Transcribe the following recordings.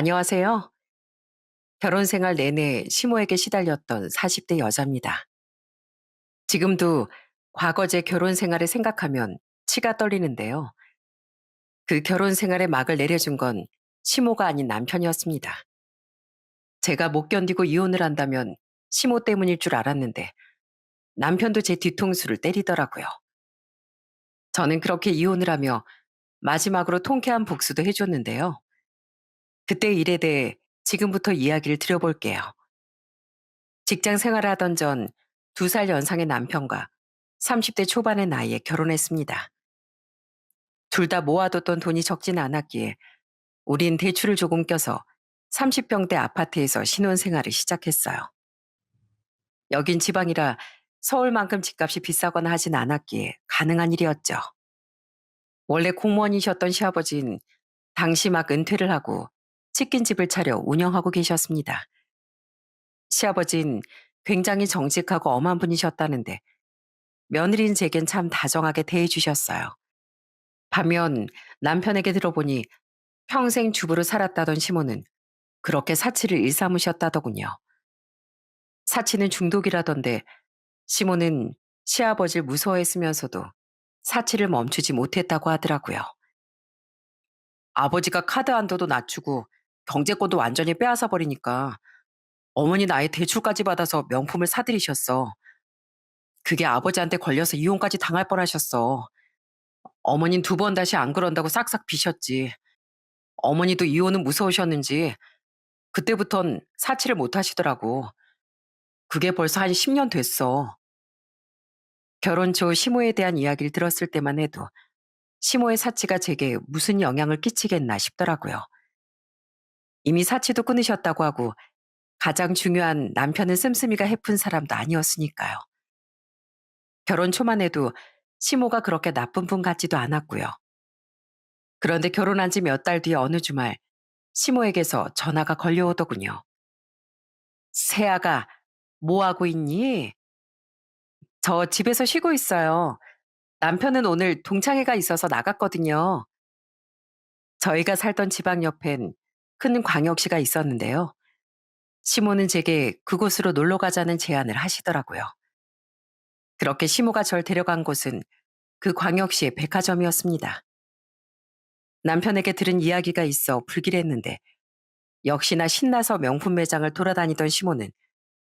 안녕하세요. 결혼 생활 내내 시모에게 시달렸던 40대 여자입니다. 지금도 과거 제 결혼 생활을 생각하면 치가 떨리는데요. 그 결혼 생활의 막을 내려준 건 시모가 아닌 남편이었습니다. 제가 못 견디고 이혼을 한다면 시모 때문일 줄 알았는데 남편도 제 뒤통수를 때리더라고요. 저는 그렇게 이혼을 하며 마지막으로 통쾌한 복수도 해줬는데요. 그때 일에 대해 지금부터 이야기를 드려볼게요. 직장 생활을 하던 전 2살 연상의 남편과 30대 초반의 나이에 결혼했습니다. 둘 다 모아뒀던 돈이 적진 않았기에 우린 대출을 조금 껴서 30평대 아파트에서 신혼생활을 시작했어요. 여긴 지방이라 서울만큼 집값이 비싸거나 하진 않았기에 가능한 일이었죠. 원래 공무원이셨던 시아버지는 당시 막 은퇴를 하고 치킨집을 차려 운영하고 계셨습니다. 시아버진 굉장히 정직하고 엄한 분이셨다는데 며느리인 제겐 참 다정하게 대해주셨어요. 반면 남편에게 들어보니 평생 주부로 살았다던 시모는 그렇게 사치를 일삼으셨다더군요. 사치는 중독이라던데 시모는 시아버지를 무서워했으면서도 사치를 멈추지 못했다고 하더라고요. 아버지가 카드 한도도 낮추고 경제권도 완전히 빼앗아 버리니까 어머니 나의 대출까지 받아서 명품을 사들이셨어. 그게 아버지한테 걸려서 이혼까지 당할 뻔하셨어. 어머닌 2번 다시 안 그런다고 싹싹 비셨지. 어머니도 이혼은 무서우셨는지 그때부턴 사치를 못 하시더라고. 그게 벌써 한 10년 됐어. 결혼 초 시모에 대한 이야기를 들었을 때만 해도 시모의 사치가 제게 무슨 영향을 끼치겠나 싶더라고요. 이미 사치도 끊으셨다고 하고 가장 중요한 남편은 씀씀이가 해픈 사람도 아니었으니까요. 결혼 초만 해도 시모가 그렇게 나쁜 분 같지도 않았고요. 그런데 결혼한 지 몇 달 뒤 어느 주말 시모에게서 전화가 걸려오더군요. 세아가 뭐 하고 있니? 저 집에서 쉬고 있어요. 남편은 오늘 동창회가 있어서 나갔거든요. 저희가 살던 지방 옆엔 큰 광역시가 있었는데요. 시모는 제게 그곳으로 놀러 가자는 제안을 하시더라고요. 그렇게 시모가 절 데려간 곳은 그 광역시의 백화점이었습니다. 남편에게 들은 이야기가 있어 불길했는데 역시나 신나서 명품 매장을 돌아다니던 시모는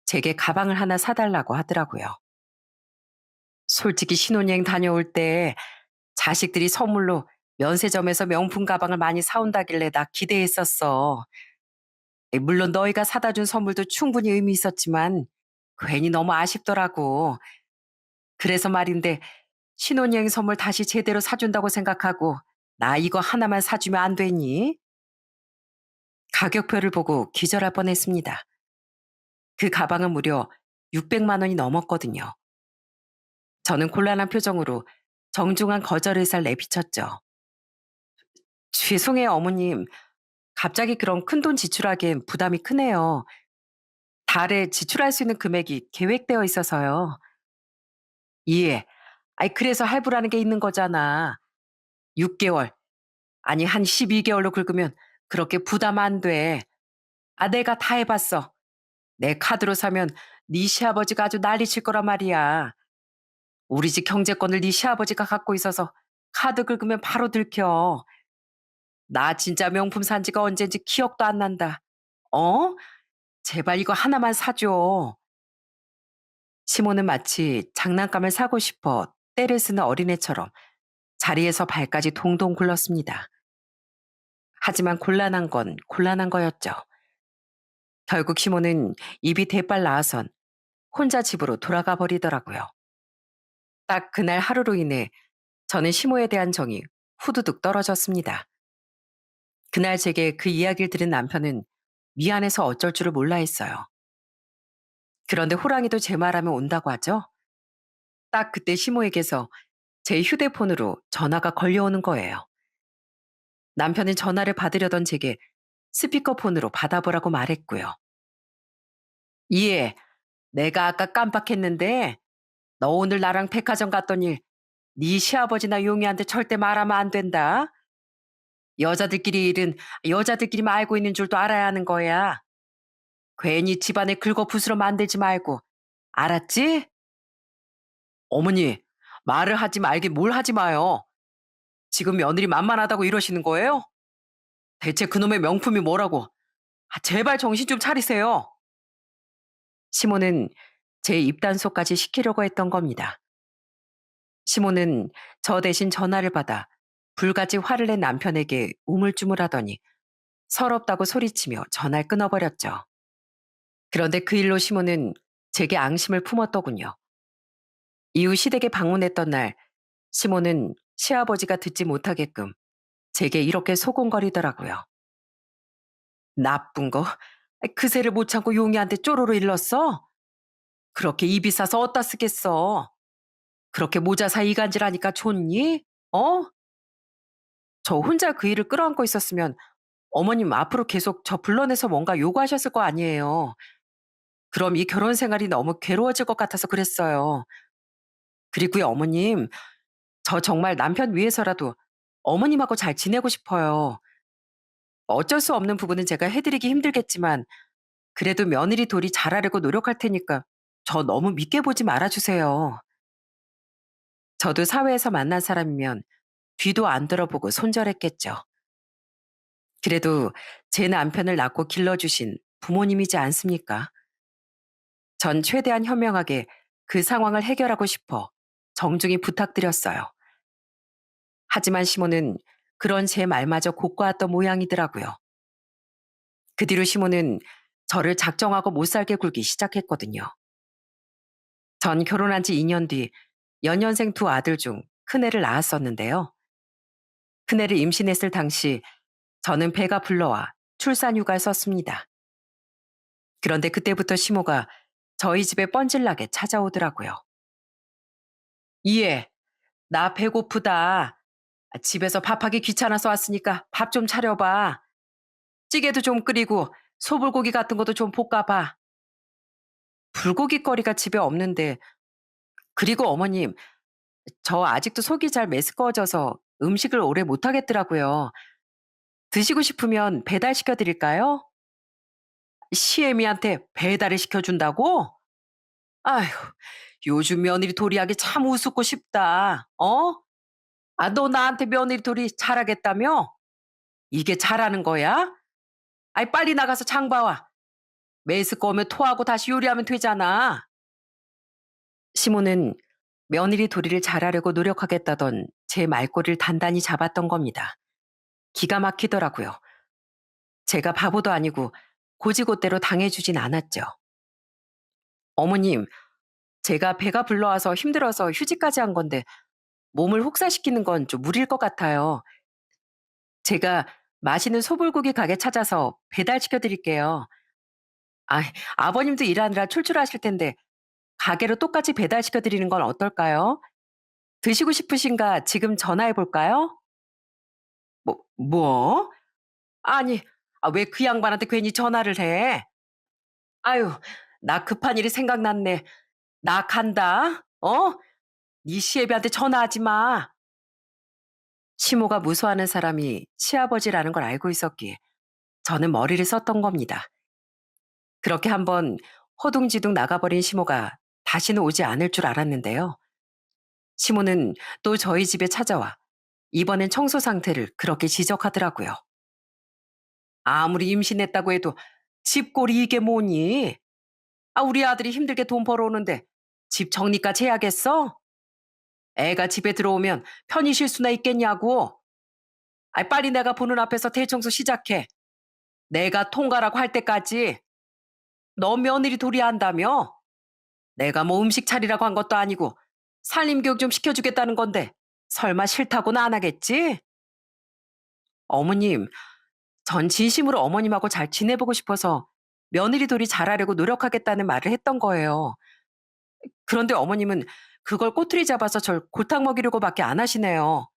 제게 가방을 하나 사달라고 하더라고요. 솔직히 신혼여행 다녀올 때 자식들이 선물로 면세점에서 명품 가방을 많이 사온다길래 나 기대했었어. 물론 너희가 사다 준 선물도 충분히 의미 있었지만 괜히 너무 아쉽더라고. 그래서 말인데 신혼여행 선물 다시 제대로 사준다고 생각하고 나 이거 하나만 사주면 안 되니? 가격표를 보고 기절할 뻔했습니다. 그 가방은 무려 600만 원이 넘었거든요. 저는 곤란한 표정으로 정중한 거절 의사를 내비쳤죠. 죄송해요, 어머님. 갑자기 그런 큰돈 지출하기엔 부담이 크네요. 달에 지출할 수 있는 금액이 계획되어 있어서요. 이해. 아이, 그래서 할부라는 게 있는 거잖아. 6개월, 아니, 한 12개월로 긁으면 그렇게 부담 안 돼. 아, 내가 다 해봤어. 내 카드로 사면 네 시아버지가 아주 난리 칠 거란 말이야. 우리 집 경제권을 네 시아버지가 갖고 있어서 카드 긁으면 바로 들켜. 나 진짜 명품 산 지가 언젠지 기억도 안 난다. 어? 제발 이거 하나만 사줘. 시모는 마치 장난감을 사고 싶어 떼를 쓰는 어린애처럼 자리에서 발까지 동동 굴렀습니다. 하지만 곤란한 건 곤란한 거였죠. 결국 시모는 입이 대빨 나와선 혼자 집으로 돌아가 버리더라고요. 딱 그날 하루로 인해 저는 시모에 대한 정이 후두둑 떨어졌습니다. 그날 제게 그 이야기를 들은 남편은 미안해서 어쩔 줄을 몰라 했어요. 그런데 호랑이도 제 말하면 온다고 하죠? 딱 그때 시모에게서 제 휴대폰으로 전화가 걸려오는 거예요. 남편은 전화를 받으려던 제게 스피커폰으로 받아보라고 말했고요. 이해, 내가 아까 깜빡했는데 너 오늘 나랑 백화점 갔던 일 네 시아버지나 용이한테 절대 말하면 안 된다. 여자들끼리 일은 여자들끼리만 알고 있는 줄도 알아야 하는 거야. 괜히 집안에 긁어부스러 만들지 말고. 알았지? 어머니, 말을 하지 말긴 뭘 하지 마요. 지금 며느리 만만하다고 이러시는 거예요? 대체 그놈의 명품이 뭐라고? 제발 정신 좀 차리세요. 시모는 제 입단속까지 시키려고 했던 겁니다. 시모는 저 대신 전화를 받아 불같이 화를 낸 남편에게 우물쭈물하더니 서럽다고 소리치며 전화를 끊어버렸죠. 그런데 그 일로 시모는 제게 앙심을 품었더군요. 이후 시댁에 방문했던 날 시모는 시아버지가 듣지 못하게끔 제게 이렇게 소곤거리더라고요. 나쁜 거? 그새를 못 참고 용이한테 쪼로로 일렀어? 그렇게 입이 싸서 어디다 쓰겠어? 그렇게 모자 사 이간질하니까 좋니? 어? 저 혼자 그 일을 끌어안고 있었으면 어머님 앞으로 계속 저 불러내서 뭔가 요구하셨을 거 아니에요. 그럼 이 결혼 생활이 너무 괴로워질 것 같아서 그랬어요. 그리고요, 어머님, 저 정말 남편 위해서라도 어머님하고 잘 지내고 싶어요. 어쩔 수 없는 부분은 제가 해드리기 힘들겠지만 그래도 며느리 돌이 잘하려고 노력할 테니까 저 너무 믿게 보지 말아주세요. 저도 사회에서 만난 사람이면 뒤도 안 들어보고 손절했겠죠. 그래도 제 남편을 낳고 길러주신 부모님이지 않습니까? 전 최대한 현명하게 그 상황을 해결하고 싶어 정중히 부탁드렸어요. 하지만 시모는 그런 제 말마저 고과했던 모양이더라고요. 그 뒤로 시모는 저를 작정하고 못 살게 굴기 시작했거든요. 전 결혼한 지 2년 뒤 연년생 두 아들 중 큰애를 낳았었는데요. 큰애를 임신했을 당시 저는 배가 불러와 출산휴가를 썼습니다. 그런데 그때부터 시모가 저희 집에 뻔질나게 찾아오더라고요. 이해, 나 배고프다. 집에서 밥하기 귀찮아서 왔으니까 밥 좀 차려봐. 찌개도 좀 끓이고 소불고기 같은 것도 좀 볶아봐. 불고기거리가 집에 없는데 그리고 어머님 저 아직도 속이 잘 메스꺼워져서 음식을 오래 못 하겠더라고요. 드시고 싶으면 배달시켜 드릴까요? 시애미한테 배달을 시켜준다고? 아휴, 요즘 며느리 도리하기 참 우습고 싶다. 어? 아, 너 나한테 며느리 도리 잘하겠다며? 이게 잘하는 거야? 아이, 빨리 나가서 장 봐와. 메스꺼 오면 토하고 다시 요리하면 되잖아. 시모는 며느리 도리를 잘하려고 노력하겠다던 제 말꼬리를 단단히 잡았던 겁니다. 기가 막히더라고요. 제가 바보도 아니고 고지고대로 당해주진 않았죠. 어머님, 제가 배가 불러와서 힘들어서 휴직까지 한 건데 몸을 혹사시키는 건 좀 무리일 것 같아요. 제가 맛있는 소불고기 가게 찾아서 배달시켜 드릴게요. 아, 아버님도 일하느라 출출하실 텐데 가게로 똑같이 배달시켜 드리는 건 어떨까요? 드시고 싶으신가 지금 전화해 볼까요? 뭐? 아니, 왜 그 양반한테 괜히 전화를 해? 아유, 나 급한 일이 생각났네. 나 간다. 어? 네 시애비한테 전화하지 마. 시모가 무서워하는 사람이 시아버지라는 걸 알고 있었기에 저는 머리를 썼던 겁니다. 그렇게 한번 허둥지둥 나가버린 시모가 다시는 오지 않을 줄 알았는데요. 시모는 또 저희 집에 찾아와 이번엔 청소 상태를 그렇게 지적하더라고요. 아무리 임신했다고 해도 집꼴이 이게 뭐니? 우리 아들이 힘들게 돈 벌어오는데 집 정리까지 해야겠어? 애가 집에 들어오면 편히 쉴 수나 있겠냐고. 빨리 내가 보는 앞에서 대청소 시작해. 내가 통과라고 할 때까지. 너 며느리 도리한다며? 내가 뭐 음식 차리라고 한 것도 아니고 살림교육 좀 시켜주겠다는 건데 설마 싫다고는 안 하겠지? 어머님, 전 진심으로 어머님하고 잘 지내보고 싶어서 며느리 돌이 잘하려고 노력하겠다는 말을 했던 거예요. 그런데 어머님은 그걸 꼬투리 잡아서 절 골탕 먹이려고밖에 안 하시네요.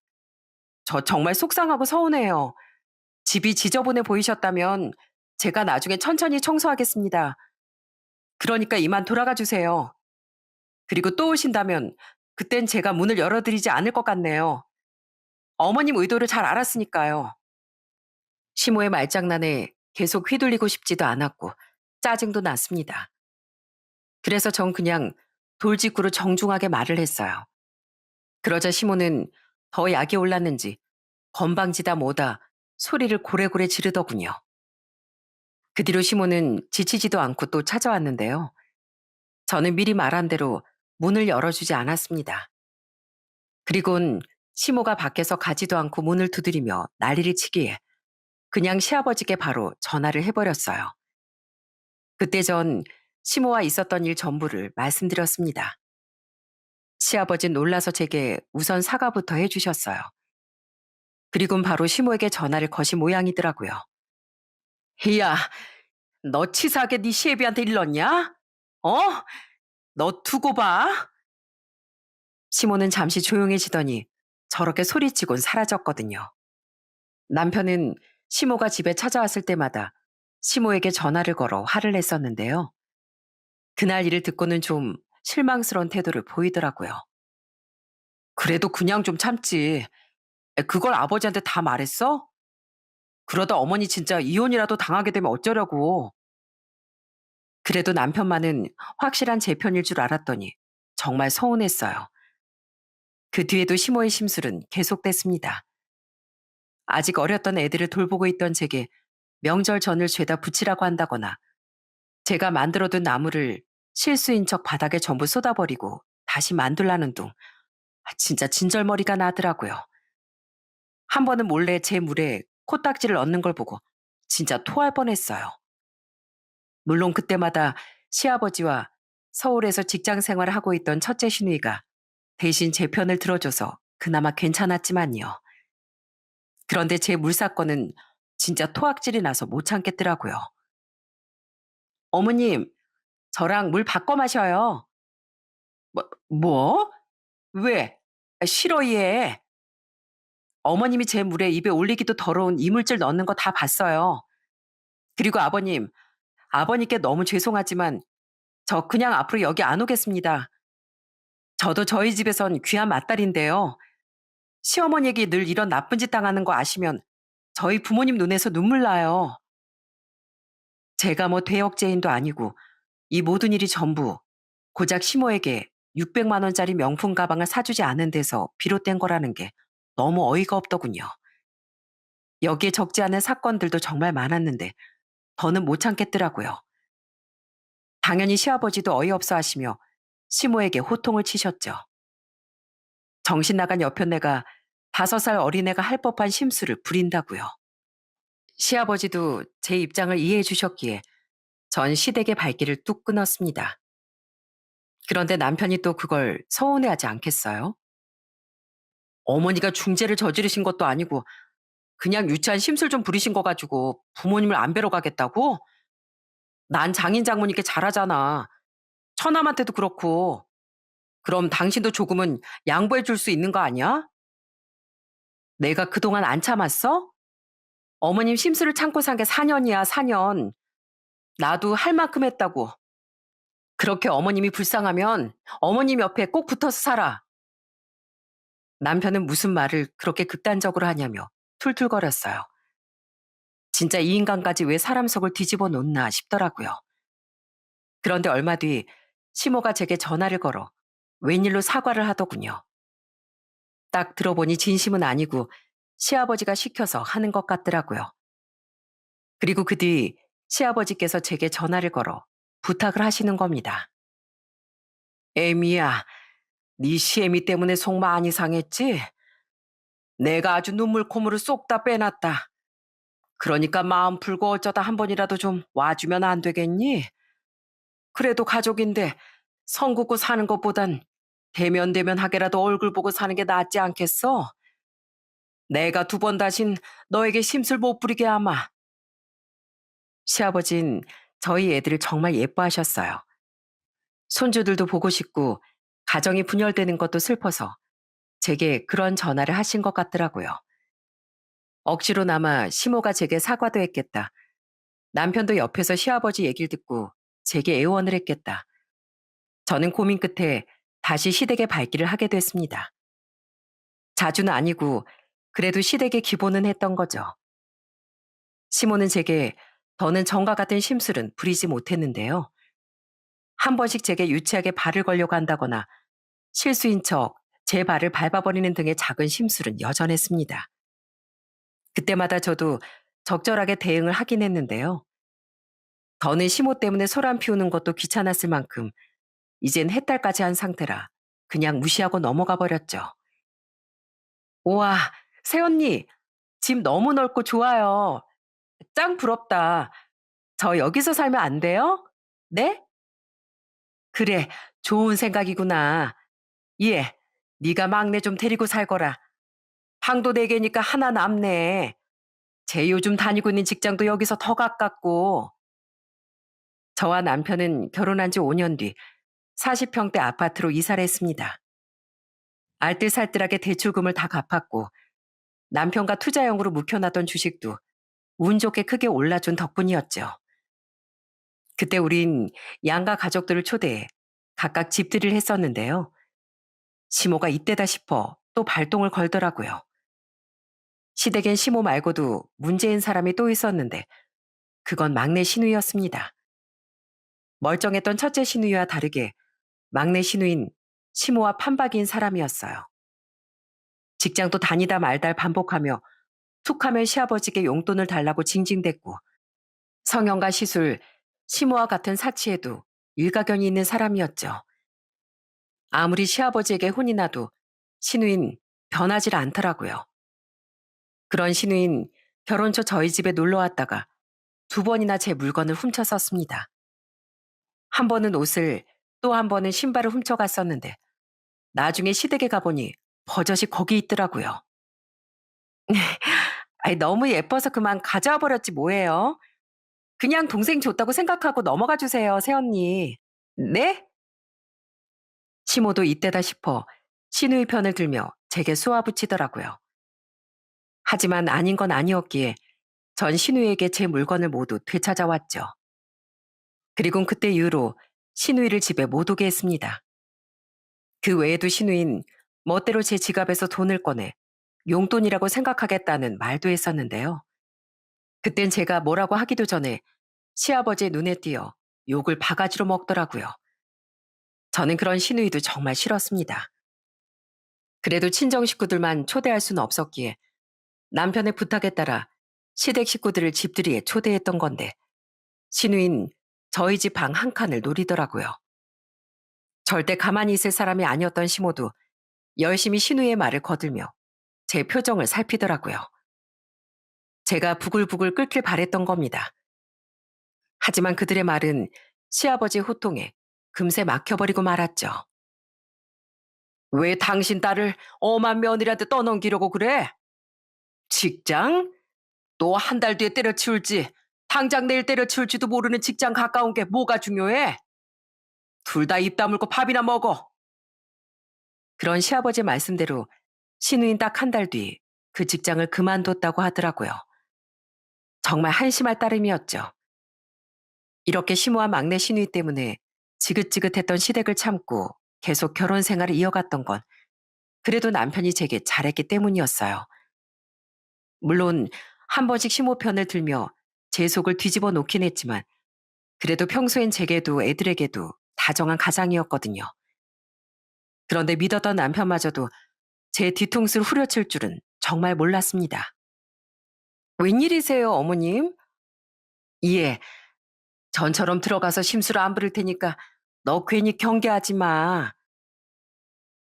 저 정말 속상하고 서운해요. 집이 지저분해 보이셨다면 제가 나중에 천천히 청소하겠습니다. 그러니까 이만 돌아가 주세요. 그리고 또 오신다면 그땐 제가 문을 열어드리지 않을 것 같네요. 어머님 의도를 잘 알았으니까요. 시모의 말장난에 계속 휘둘리고 싶지도 않았고 짜증도 났습니다. 그래서 전 그냥 돌직구로 정중하게 말을 했어요. 그러자 시모는 더 약이 올랐는지 건방지다 뭐다 소리를 고래고래 지르더군요. 그 뒤로 시모는 지치지도 않고 또 찾아왔는데요. 저는 미리 말한 대로 문을 열어주지 않았습니다. 그리곤 시모가 밖에서 가지도 않고 문을 두드리며 난리를 치기에 그냥 시아버지께 바로 전화를 해버렸어요. 그때 전 시모와 있었던 일 전부를 말씀드렸습니다. 시아버진 놀라서 제게 우선 사과부터 해주셨어요. 그리곤 바로 시모에게 전화를 거신 모양이더라고요. 야, 너 치사하게 네 시애비한테 일렀냐? 어? 너 두고 봐. 시모는 잠시 조용해지더니 저렇게 소리치곤 사라졌거든요. 남편은 시모가 집에 찾아왔을 때마다 시모에게 전화를 걸어 화를 냈었는데요. 그날 일을 듣고는 좀 실망스러운 태도를 보이더라고요. 그래도 그냥 좀 참지. 그걸 아버지한테 다 말했어? 그러다 어머니 진짜 이혼이라도 당하게 되면 어쩌려고. 그래도 남편만은 확실한 제 편일 줄 알았더니 정말 서운했어요. 그 뒤에도 시모의 심술은 계속됐습니다. 아직 어렸던 애들을 돌보고 있던 제게 명절 전을 죄다 붙이라고 한다거나 제가 만들어둔 나무를 실수인 척 바닥에 전부 쏟아버리고 다시 만들라는 둥. 진짜 진절머리가 나더라고요. 한 번은 몰래 제 물에 코딱지를 얹는 걸 보고 진짜 토할 뻔했어요. 물론 그때마다 시아버지와 서울에서 직장 생활을 하고 있던 첫째 시누이가 대신 제 편을 들어줘서 그나마 괜찮았지만요. 그런데 제 물사건은 진짜 토악질이 나서 못 참겠더라고요. 어머님, 저랑 물 바꿔 마셔요. 뭐? 왜? 싫어 얘. 어머님이 제 물에 입에 올리기도 더러운 이물질 넣는 거 다 봤어요. 그리고 아버님, 아버님께 너무 죄송하지만 저 그냥 앞으로 여기 안 오겠습니다. 저도 저희 집에선 귀한 맏딸인데요. 시어머니에게 늘 이런 나쁜 짓 당하는 거 아시면 저희 부모님 눈에서 눈물 나요. 제가 뭐 대역죄인도 아니고 이 모든 일이 전부 고작 시모에게 600만 원짜리 명품 가방을 사주지 않은 데서 비롯된 거라는 게 너무 어이가 없더군요. 여기에 적지 않은 사건들도 정말 많았는데 더는 못 참겠더라고요. 당연히 시아버지도 어이없어 하시며 시모에게 호통을 치셨죠. 정신 나간 여편네가 5살 어린애가 할 법한 심수를 부린다고요. 시아버지도 제 입장을 이해해 주셨기에 전 시댁의 발길을 뚝 끊었습니다. 그런데 남편이 또 그걸 서운해하지 않겠어요? 어머니가 중죄를 저지르신 것도 아니고 그냥 유치한 심술 좀 부리신 거 가지고 부모님을 안 뵈러 가겠다고? 난 장인 장모님께 잘하잖아. 처남한테도 그렇고. 그럼 당신도 조금은 양보해 줄 수 있는 거 아니야? 내가 그동안 안 참았어? 어머님 심술을 참고 산 게 4년이야, 4년. 나도 할 만큼 했다고. 그렇게 어머님이 불쌍하면 어머님 옆에 꼭 붙어서 살아. 남편은 무슨 말을 그렇게 극단적으로 하냐며 툴툴거렸어요. 진짜 이 인간까지 왜 사람 속을 뒤집어 놓나 싶더라고요. 그런데 얼마 뒤 시모가 제게 전화를 걸어 웬일로 사과를 하더군요. 딱 들어보니 진심은 아니고 시아버지가 시켜서 하는 것 같더라고요. 그리고 그 뒤 시아버지께서 제게 전화를 걸어 부탁을 하시는 겁니다. 애미야, 네 시애미 때문에 속 많이 상했지? 내가 아주 눈물 콧물을 쏙 다 빼놨다. 그러니까 마음 풀고 어쩌다 한 번이라도 좀 와주면 안 되겠니? 그래도 가족인데 성 긋고 사는 것보단 대면대면하게라도 얼굴 보고 사는 게 낫지 않겠어? 내가 2번 다신 너에게 심술 못 부리게 아마. 시아버진 저희 애들을 정말 예뻐하셨어요. 손주들도 보고 싶고 가정이 분열되는 것도 슬퍼서 제게 그런 전화를 하신 것 같더라고요. 억지로나마 시모가 제게 사과도 했겠다. 남편도 옆에서 시아버지 얘기를 듣고 제게 애원을 했겠다. 저는 고민 끝에 다시 시댁의 발길을 하게 됐습니다. 자주는 아니고 그래도 시댁의 기본은 했던 거죠. 시모는 제게 더는 전과 같은 심술은 부리지 못했는데요. 한 번씩 제게 유치하게 발을 걸려고 한다거나 실수인 척 제 발을 밟아버리는 등의 작은 심술은 여전했습니다. 그때마다 저도 적절하게 대응을 하긴 했는데요. 더는 시모 때문에 소란 피우는 것도 귀찮았을 만큼 이젠 해탈까지 한 상태라 그냥 무시하고 넘어가 버렸죠. 우와, 새언니, 집 너무 넓고 좋아요. 짱 부럽다. 저 여기서 살면 안 돼요? 네? 그래, 좋은 생각이구나. 예, 네가 막내 좀 데리고 살거라. 방도 네 개니까 하나 남네. 제 요즘 다니고 있는 직장도 여기서 더 가깝고. 저와 남편은 결혼한 지 5년 뒤 40평대 아파트로 이사를 했습니다. 알뜰살뜰하게 대출금을 다 갚았고 남편과 투자용으로 묵혀놨던 주식도 운 좋게 크게 올라준 덕분이었죠. 그때 우린 양가 가족들을 초대해 각각 집들이를 했었는데요. 시모가 이때다 싶어 또 발동을 걸더라고요. 시댁엔 시모 말고도 문제인 사람이 또 있었는데 그건 막내 시누이였습니다. 멀쩡했던 첫째 시누이와 다르게 막내 시누인 시모와 판박이인 사람이었어요. 직장도 다니다 말달 반복하며 툭하면 시아버지께 용돈을 달라고 징징댔고 성형과 시술, 시모와 같은 사치에도 일가견이 있는 사람이었죠. 아무리 시아버지에게 혼이 나도 시누인 변하질 않더라고요. 그런 시누인 결혼 초 저희 집에 놀러 왔다가 2번이나 제 물건을 훔쳐 썼습니다. 한 번은 옷을, 또 한 번은 신발을 훔쳐갔었는데 나중에 시댁에 가보니 버젓이 거기 있더라고요. 아이, 너무 예뻐서 그만 가져와 버렸지 뭐예요. 그냥 동생 줬다고 생각하고 넘어가 주세요, 새언니. 네? 시모도 이때다 싶어 시누이 편을 들며 제게 쏘아붙이더라고요. 하지만 아닌 건 아니었기에 전 시누이에게 제 물건을 모두 되찾아왔죠. 그리곤 그때 이후로 시누이를 집에 못 오게 했습니다. 그 외에도 시누인 멋대로 제 지갑에서 돈을 꺼내 용돈이라고 생각하겠다는 말도 했었는데요. 그땐 제가 뭐라고 하기도 전에 시아버지의 눈에 띄어 욕을 바가지로 먹더라고요. 저는 그런 시누이도 정말 싫었습니다. 그래도 친정 식구들만 초대할 수는 없었기에 남편의 부탁에 따라 시댁 식구들을 집들이에 초대했던 건데 시누인 저희 집 방 한 칸을 노리더라고요. 절대 가만히 있을 사람이 아니었던 시모도 열심히 시누이의 말을 거들며 제 표정을 살피더라고요. 제가 부글부글 끓길 바랬던 겁니다. 하지만 그들의 말은 시아버지의 호통에 금세 막혀버리고 말았죠. 왜 당신 딸을 엄한 며느리한테 떠넘기려고 그래? 직장? 또 한 달 뒤에 때려치울지 당장 내일 때려치울지도 모르는 직장 가까운 게 뭐가 중요해? 둘 다 입 다물고 밥이나 먹어. 그런 시아버지 말씀대로 시누인 딱 한 달 뒤 그 직장을 그만뒀다고 하더라고요. 정말 한심할 따름이었죠. 이렇게 시모와 막내 시누이 때문에 지긋지긋했던 시댁을 참고 계속 결혼 생활을 이어갔던 건 그래도 남편이 제게 잘했기 때문이었어요. 물론 한 번씩 시모 편을 들며 제 속을 뒤집어 놓긴 했지만 그래도 평소엔 제게도 애들에게도 다정한 가장이었거든요. 그런데 믿었던 남편마저도 제 뒤통수를 후려칠 줄은 정말 몰랐습니다. 웬일이세요, 어머님? 예, 전처럼 들어가서 심술 안 부릴 테니까 너 괜히 경계하지 마.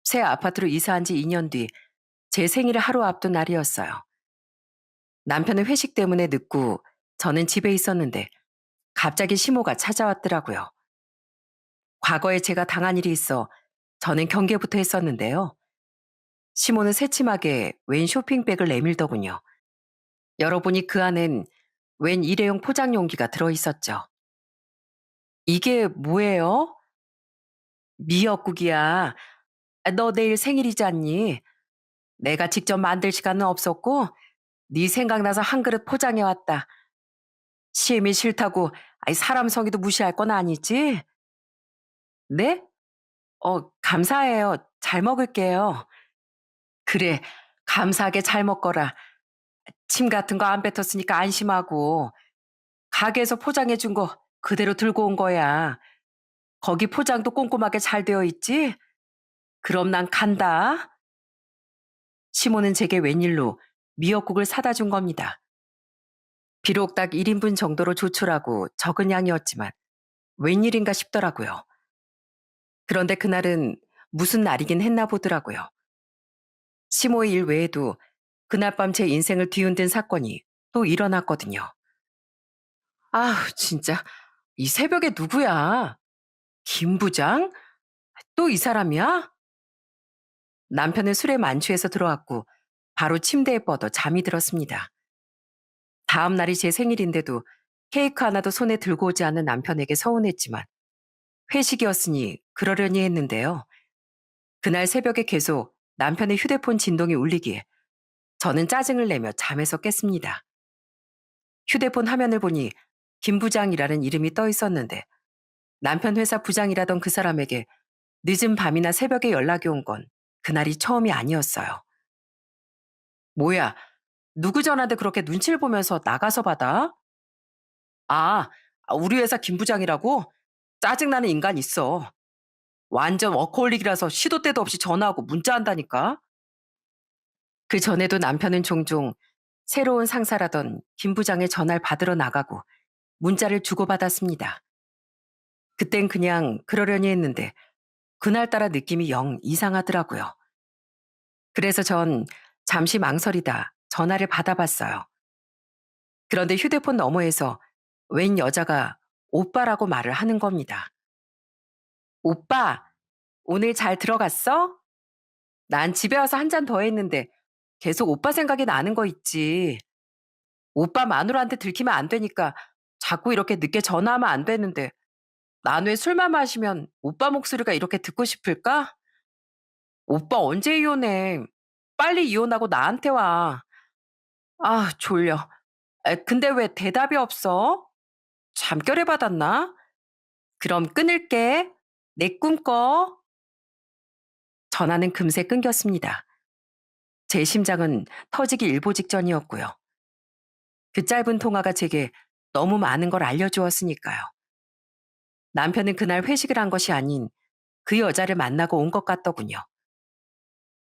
새 아파트로 이사한 지 2년 뒤 제 생일을 하루 앞둔 날이었어요. 남편은 회식 때문에 늦고 저는 집에 있었는데 갑자기 시모가 찾아왔더라고요. 과거에 제가 당한 일이 있어 저는 경계부터 했었는데요. 시모는 새침하게 웬 쇼핑백을 내밀더군요. 열어보니 그 안엔 웬 일회용 포장 용기가 들어있었죠. 이게 뭐예요? 미역국이야. 아, 너 내일 생일이지 않니? 내가 직접 만들 시간은 없었고 네 생각나서 한 그릇 포장해 왔다. 시엠이 싫다고 아이, 사람 성의도 무시할 건 아니지? 네? 감사해요. 잘 먹을게요. 그래, 감사하게 잘 먹거라. 침 같은 거 안 뱉었으니까 안심하고 가게에서 포장해 준 거 그대로 들고 온 거야. 거기 포장도 꼼꼼하게 잘 되어 있지? 그럼 난 간다. 시모는 제게 웬일로 미역국을 사다 준 겁니다. 비록 딱 1인분 정도로 조촐하고 적은 양이었지만 웬일인가 싶더라고요. 그런데 그날은 무슨 날이긴 했나 보더라고요. 시모의 일 외에도 그날 밤 제 인생을 뒤흔든 사건이 또 일어났거든요. 아우, 진짜. 이 새벽에 누구야? 김 부장? 또 이 사람이야? 남편은 술에 만취해서 들어왔고 바로 침대에 뻗어 잠이 들었습니다. 다음 날이 제 생일인데도 케이크 하나도 손에 들고 오지 않는 남편에게 서운했지만 회식이었으니 그러려니 했는데요. 그날 새벽에 계속 남편의 휴대폰 진동이 울리기에 저는 짜증을 내며 잠에서 깼습니다. 휴대폰 화면을 보니 김 부장이라는 이름이 떠 있었는데 남편 회사 부장이라던 그 사람에게 늦은 밤이나 새벽에 연락이 온 건 그날이 처음이 아니었어요. 뭐야, 누구 전화인데 그렇게 눈치를 보면서 나가서 받아? 아, 우리 회사 김 부장이라고? 짜증나는 인간 있어. 완전 워커홀릭이라서 시도 때도 없이 전화하고 문자한다니까? 그 전에도 남편은 종종 새로운 상사라던 김 부장의 전화를 받으러 나가고 문자를 주고받았습니다. 그땐 그냥 그러려니 했는데 그날따라 느낌이 영 이상하더라고요. 그래서 전 잠시 망설이다 전화를 받아봤어요. 그런데 휴대폰 너머에서 웬 여자가 오빠라고 말을 하는 겁니다. 오빠, 오늘 잘 들어갔어? 난 집에 와서 한 잔 더 했는데 계속 오빠 생각이 나는 거 있지. 오빠 마누라한테 들키면 안 되니까 자꾸 이렇게 늦게 전화하면 안 되는데 난 왜 술만 마시면 오빠 목소리가 이렇게 듣고 싶을까? 오빠 언제 이혼해? 빨리 이혼하고 나한테 와. 아, 졸려. 근데 왜 대답이 없어? 잠결에 받았나? 그럼 끊을게. 내 꿈 꿔. 전화는 금세 끊겼습니다. 제 심장은 터지기 일보 직전이었고요. 그 짧은 통화가 제게 너무 많은 걸 알려주었으니까요. 남편은 그날 회식을 한 것이 아닌 그 여자를 만나고 온 것 같더군요.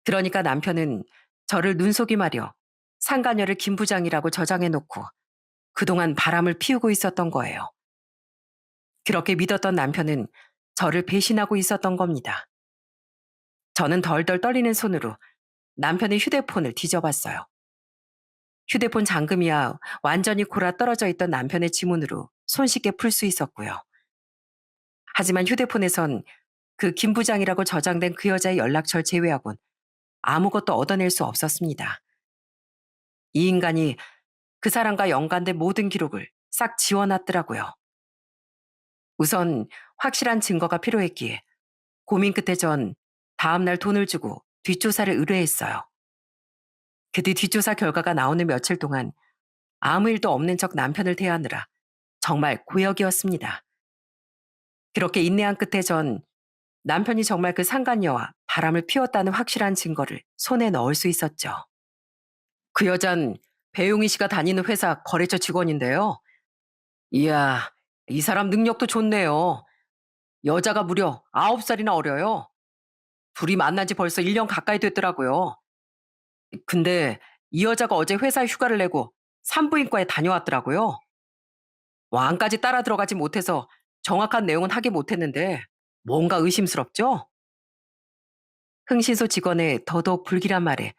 그러니까 남편은 저를 눈속임하려 상간녀를 김 부장이라고 저장해놓고 그동안 바람을 피우고 있었던 거예요. 그렇게 믿었던 남편은 저를 배신하고 있었던 겁니다. 저는 덜덜 떨리는 손으로 남편의 휴대폰을 뒤져봤어요. 휴대폰 잠금이야 완전히 골아 떨어져 있던 남편의 지문으로 손쉽게 풀 수 있었고요. 하지만 휴대폰에선 그 김 부장이라고 저장된 그 여자의 연락처를 제외하곤 아무것도 얻어낼 수 없었습니다. 이 인간이 그 사람과 연관된 모든 기록을 싹 지워놨더라고요. 우선 확실한 증거가 필요했기에 고민 끝에 전 다음날 돈을 주고 뒷조사를 의뢰했어요. 그 뒤 뒷조사 결과가 나오는 며칠 동안 아무 일도 없는 척 남편을 대하느라 정말 고역이었습니다. 그렇게 인내한 끝에 전 남편이 정말 그 상간녀와 바람을 피웠다는 확실한 증거를 손에 넣을 수 있었죠. 그 여잔 배용희 씨가 다니는 회사 거래처 직원인데요. 이야, 이 사람 능력도 좋네요. 여자가 무려 9살이나 어려요. 둘이 만난 지 벌써 1년 가까이 됐더라고요. 근데 이 여자가 어제 회사에 휴가를 내고 산부인과에 다녀왔더라고요. 왕까지 따라 들어가지 못해서 정확한 내용은 하기 못했는데 뭔가 의심스럽죠? 흥신소 직원의 더더욱 불길한 말에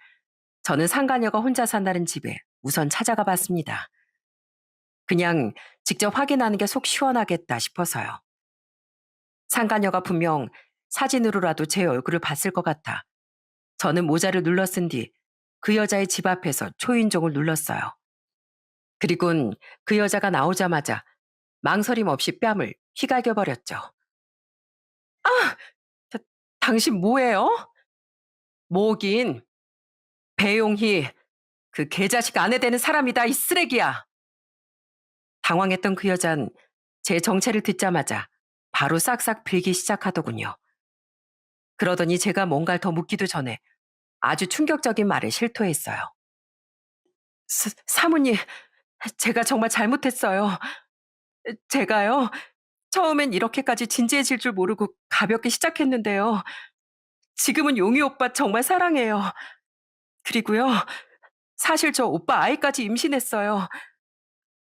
저는 상가녀가 혼자 산다는 집에 우선 찾아가 봤습니다. 그냥 직접 확인하는 게 속 시원하겠다 싶어서요. 상가녀가 분명 사진으로라도 제 얼굴을 봤을 것 같아 저는 모자를 눌러 쓴 뒤 그 여자의 집 앞에서 초인종을 눌렀어요. 그리곤 그 여자가 나오자마자 망설임 없이 뺨을 휘갈겨 버렸죠. 아! 다, 당신 뭐예요? 뭐긴 배용희 그 개자식 아내 되는 사람이다 이 쓰레기야. 당황했던 그 여잔 제 정체를 듣자마자 바로 싹싹 빌기 시작하더군요. 그러더니 제가 뭔가를 더 묻기도 전에 아주 충격적인 말에 실토했어요. 사모님, 제가 정말 잘못했어요. 제가요, 처음엔 이렇게까지 진지해질 줄 모르고 가볍게 시작했는데요. 지금은 용희 오빠 정말 사랑해요. 그리고요, 사실 저 오빠 아이까지 임신했어요.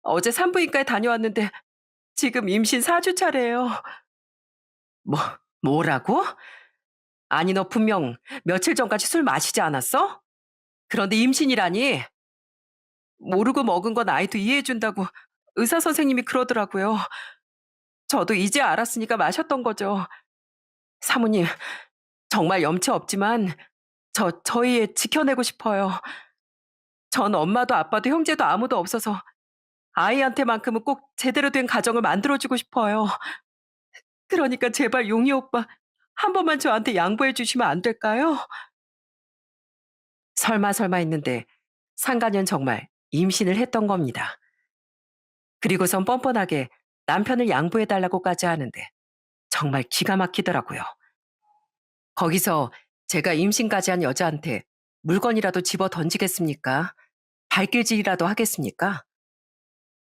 어제 산부인과에 다녀왔는데 지금 임신 4주 차래요. 뭐, 뭐라고? 아니, 너 분명 며칠 전까지 술 마시지 않았어? 그런데 임신이라니? 모르고 먹은 건 아이도 이해해준다고 의사 선생님이 그러더라고요. 저도 이제 알았으니까 마셨던 거죠. 사모님, 정말 염치 없지만 저희 애 지켜내고 싶어요. 전 엄마도 아빠도 형제도 아무도 없어서 아이한테만큼은 꼭 제대로 된 가정을 만들어주고 싶어요. 그러니까 제발 용희 오빠 한 번만 저한테 양보해 주시면 안 될까요? 설마 설마 했는데 상간년 정말 임신을 했던 겁니다. 그리고선 뻔뻔하게 남편을 양보해 달라고까지 하는데 정말 기가 막히더라고요. 거기서 제가 임신까지 한 여자한테 물건이라도 집어 던지겠습니까? 발길질이라도 하겠습니까?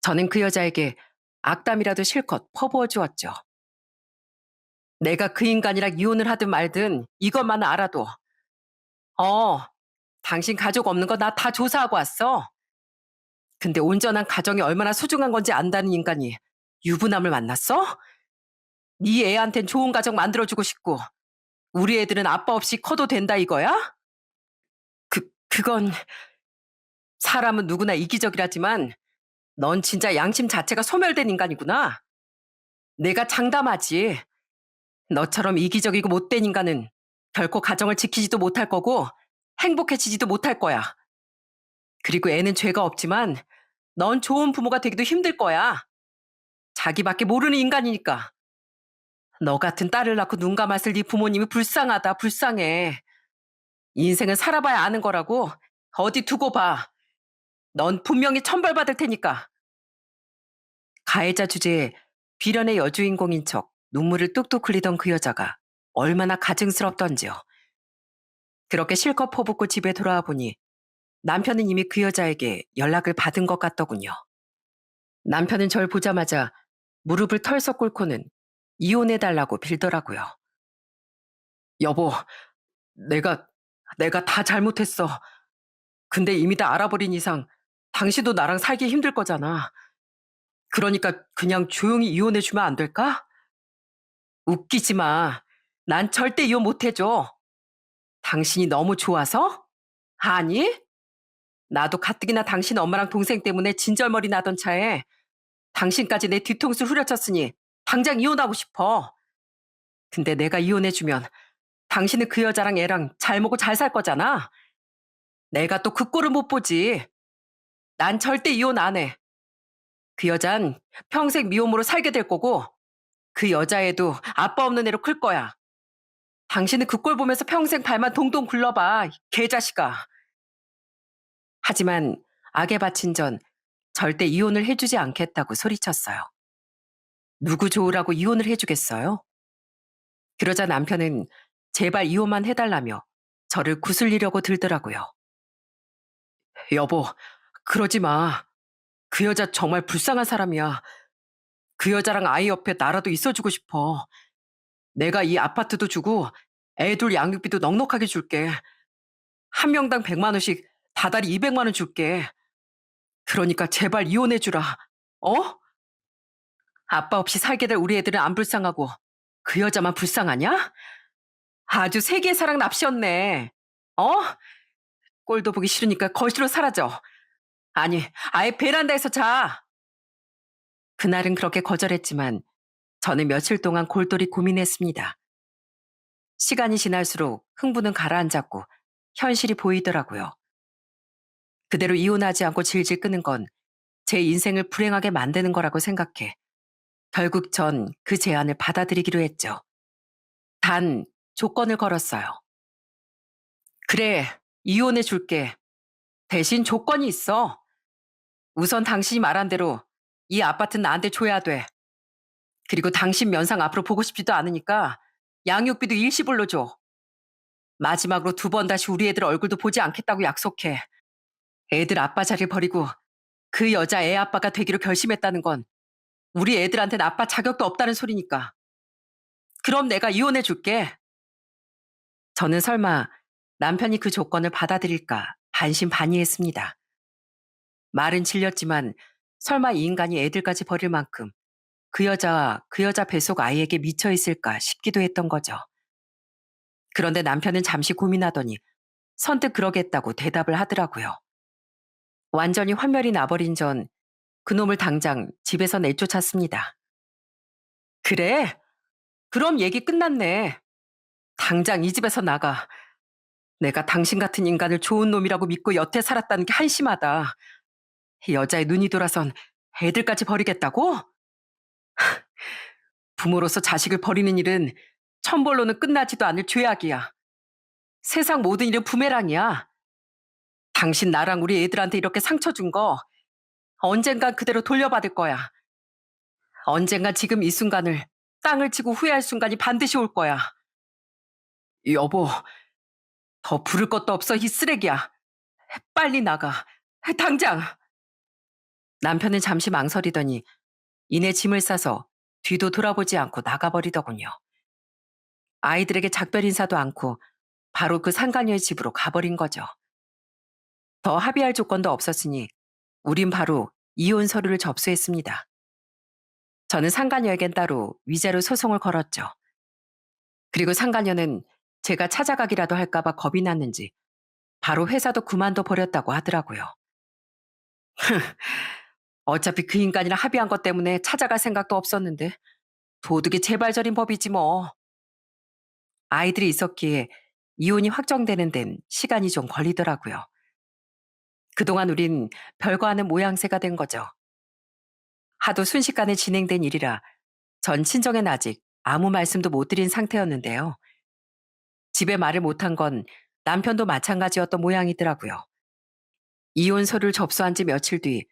저는 그 여자에게 악담이라도 실컷 퍼부어 주었죠. 내가 그 인간이랑 이혼을 하든 말든 이것만 알아도 어, 당신 가족 없는 거 나 다 조사하고 왔어. 근데 온전한 가정이 얼마나 소중한 건지 안다는 인간이 유부남을 만났어? 네 애한텐 좋은 가정 만들어주고 싶고 우리 애들은 아빠 없이 커도 된다 이거야? 그건 사람은 누구나 이기적이라지만 넌 진짜 양심 자체가 소멸된 인간이구나. 내가 장담하지. 너처럼 이기적이고 못된 인간은 결코 가정을 지키지도 못할 거고 행복해지지도 못할 거야. 그리고 애는 죄가 없지만 넌 좋은 부모가 되기도 힘들 거야. 자기밖에 모르는 인간이니까. 너 같은 딸을 낳고 눈 감았을 네 부모님이 불쌍하다, 불쌍해. 인생은 살아봐야 아는 거라고. 어디 두고 봐. 넌 분명히 천벌받을 테니까. 가해자 주제에 비련의 여주인공인 척 눈물을 뚝뚝 흘리던 그 여자가 얼마나 가증스럽던지요. 그렇게 실컷 퍼붓고 집에 돌아와 보니 남편은 이미 그 여자에게 연락을 받은 것 같더군요. 남편은 절 보자마자 무릎을 털썩 꿇고는 이혼해달라고 빌더라고요. 여보, 내가, 내가 다 잘못했어. 근데 이미 다 알아버린 이상 당신도 나랑 살기 힘들 거잖아. 그러니까 그냥 조용히 이혼해주면 안 될까? 웃기지 마. 난 절대 이혼 못 해줘. 당신이 너무 좋아서? 아니? 나도 가뜩이나 당신 엄마랑 동생 때문에 진절머리 나던 차에 당신까지 내 뒤통수 후려쳤으니 당장 이혼하고 싶어. 근데 내가 이혼해주면 당신은 그 여자랑 애랑 잘 먹고 잘 살 거잖아. 내가 또 그 꼴을 못 보지. 난 절대 이혼 안 해. 그 여잔 평생 미혼모로 살게 될 거고 그 여자애도 아빠 없는 애로 클 거야. 당신은 그 꼴 보면서 평생 발만 동동 굴러봐. 이 개자식아. 하지만 악에 바친 전 절대 이혼을 해주지 않겠다고 소리쳤어요. 누구 좋으라고 이혼을 해주겠어요? 그러자 남편은 제발 이혼만 해달라며 저를 구슬리려고 들더라고요. 여보, 그러지 마. 그 여자 정말 불쌍한 사람이야. 그 여자랑 아이 옆에 나라도 있어주고 싶어. 내가 이 아파트도 주고 애둘 양육비도 넉넉하게 줄게. 한 명당 100만 원씩 다달이 200만 원 줄게. 그러니까 제발 이혼해주라. 어? 아빠 없이 살게 될 우리 애들은 안 불쌍하고 그 여자만 불쌍하냐? 아주 세계의 사랑 납시였네. 어? 꼴도 보기 싫으니까 거실로 사라져. 아니, 아예 베란다에서 자. 그날은 그렇게 거절했지만 저는 며칠 동안 골똘히 고민했습니다. 시간이 지날수록 흥분은 가라앉았고 현실이 보이더라고요. 그대로 이혼하지 않고 질질 끄는 건 제 인생을 불행하게 만드는 거라고 생각해 결국 전 그 제안을 받아들이기로 했죠. 단 조건을 걸었어요. 그래, 이혼해 줄게. 대신 조건이 있어. 우선 당신이 말한 대로 이 아파트는 나한테 줘야 돼. 그리고 당신 면상 앞으로 보고 싶지도 않으니까 양육비도 일시불로 줘. 마지막으로 2번 다시 우리 애들 얼굴도 보지 않겠다고 약속해. 애들 아빠 자리를 버리고 그 여자 애 아빠가 되기로 결심했다는 건 우리 애들한테는 아빠 자격도 없다는 소리니까. 그럼 내가 이혼해 줄게. 저는 설마 남편이 그 조건을 받아들일까 반신반의했습니다. 말은 질렸지만 설마 이 인간이 애들까지 버릴 만큼 그 여자 뱃속 아이에게 미쳐 있을까 싶기도 했던 거죠. 그런데 남편은 잠시 고민하더니 선뜻 그러겠다고 대답을 하더라고요. 완전히 환멸이 나버린 전 그놈을 당장 집에서 내쫓았습니다. 그래? 그럼 얘기 끝났네. 당장 이 집에서 나가. 내가 당신 같은 인간을 좋은 놈이라고 믿고 여태 살았다는 게 한심하다. 여자의 눈이 돌아선 애들까지 버리겠다고? 부모로서 자식을 버리는 일은 천벌로는 끝나지도 않을 죄악이야. 세상 모든 일은 부메랑이야. 당신 나랑 우리 애들한테 이렇게 상처 준 거 언젠간 그대로 돌려받을 거야. 언젠간 지금 이 순간을 땅을 치고 후회할 순간이 반드시 올 거야. 여보, 더 부를 것도 없어, 이 쓰레기야. 빨리 나가. 당장! 남편은 잠시 망설이더니 이내 짐을 싸서 뒤도 돌아보지 않고 나가버리더군요. 아이들에게 작별 인사도 않고 바로 그 상간녀의 집으로 가버린 거죠. 더 합의할 조건도 없었으니 우린 바로 이혼 서류를 접수했습니다. 저는 상간녀에겐 따로 위자료 소송을 걸었죠. 그리고 상간녀는 제가 찾아가기라도 할까봐 겁이 났는지 바로 회사도 그만둬 버렸다고 하더라고요. 어차피 그 인간이랑 합의한 것 때문에 찾아갈 생각도 없었는데 도둑이 재발절인 법이지 뭐. 아이들이 있었기에 이혼이 확정되는 데는 시간이 좀 걸리더라고요. 그동안 우린 별거 아닌 모양새가 된 거죠. 하도 순식간에 진행된 일이라 전 친정엔 아직 아무 말씀도 못 드린 상태였는데요. 집에 말을 못한 건 남편도 마찬가지였던 모양이더라고요. 이혼 서류를 접수한 지 며칠 뒤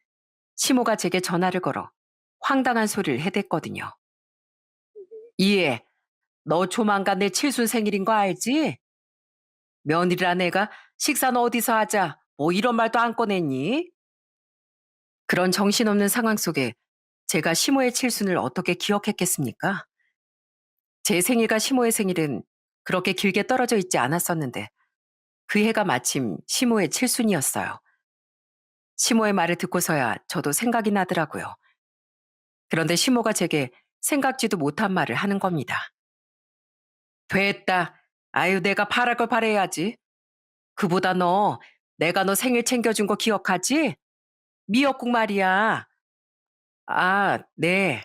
시모가 제게 전화를 걸어 황당한 소리를 해댔거든요. 이해, 너 조만간 내 칠순 생일인 거 알지? 며느리란 애가 식사는 어디서 하자 뭐 이런 말도 안 꺼냈니? 그런 정신없는 상황 속에 제가 시모의 칠순을 어떻게 기억했겠습니까? 제 생일과 시모의 생일은 그렇게 길게 떨어져 있지 않았었는데 그 해가 마침 시모의 칠순이었어요. 시모의 말을 듣고서야 저도 생각이 나더라고요. 그런데 시모가 제게 생각지도 못한 말을 하는 겁니다. 됐다. 아유, 내가 바랄 걸 바래야지. 그보다 내가 너 생일 챙겨준 거 기억하지? 미역국 말이야. 아, 네.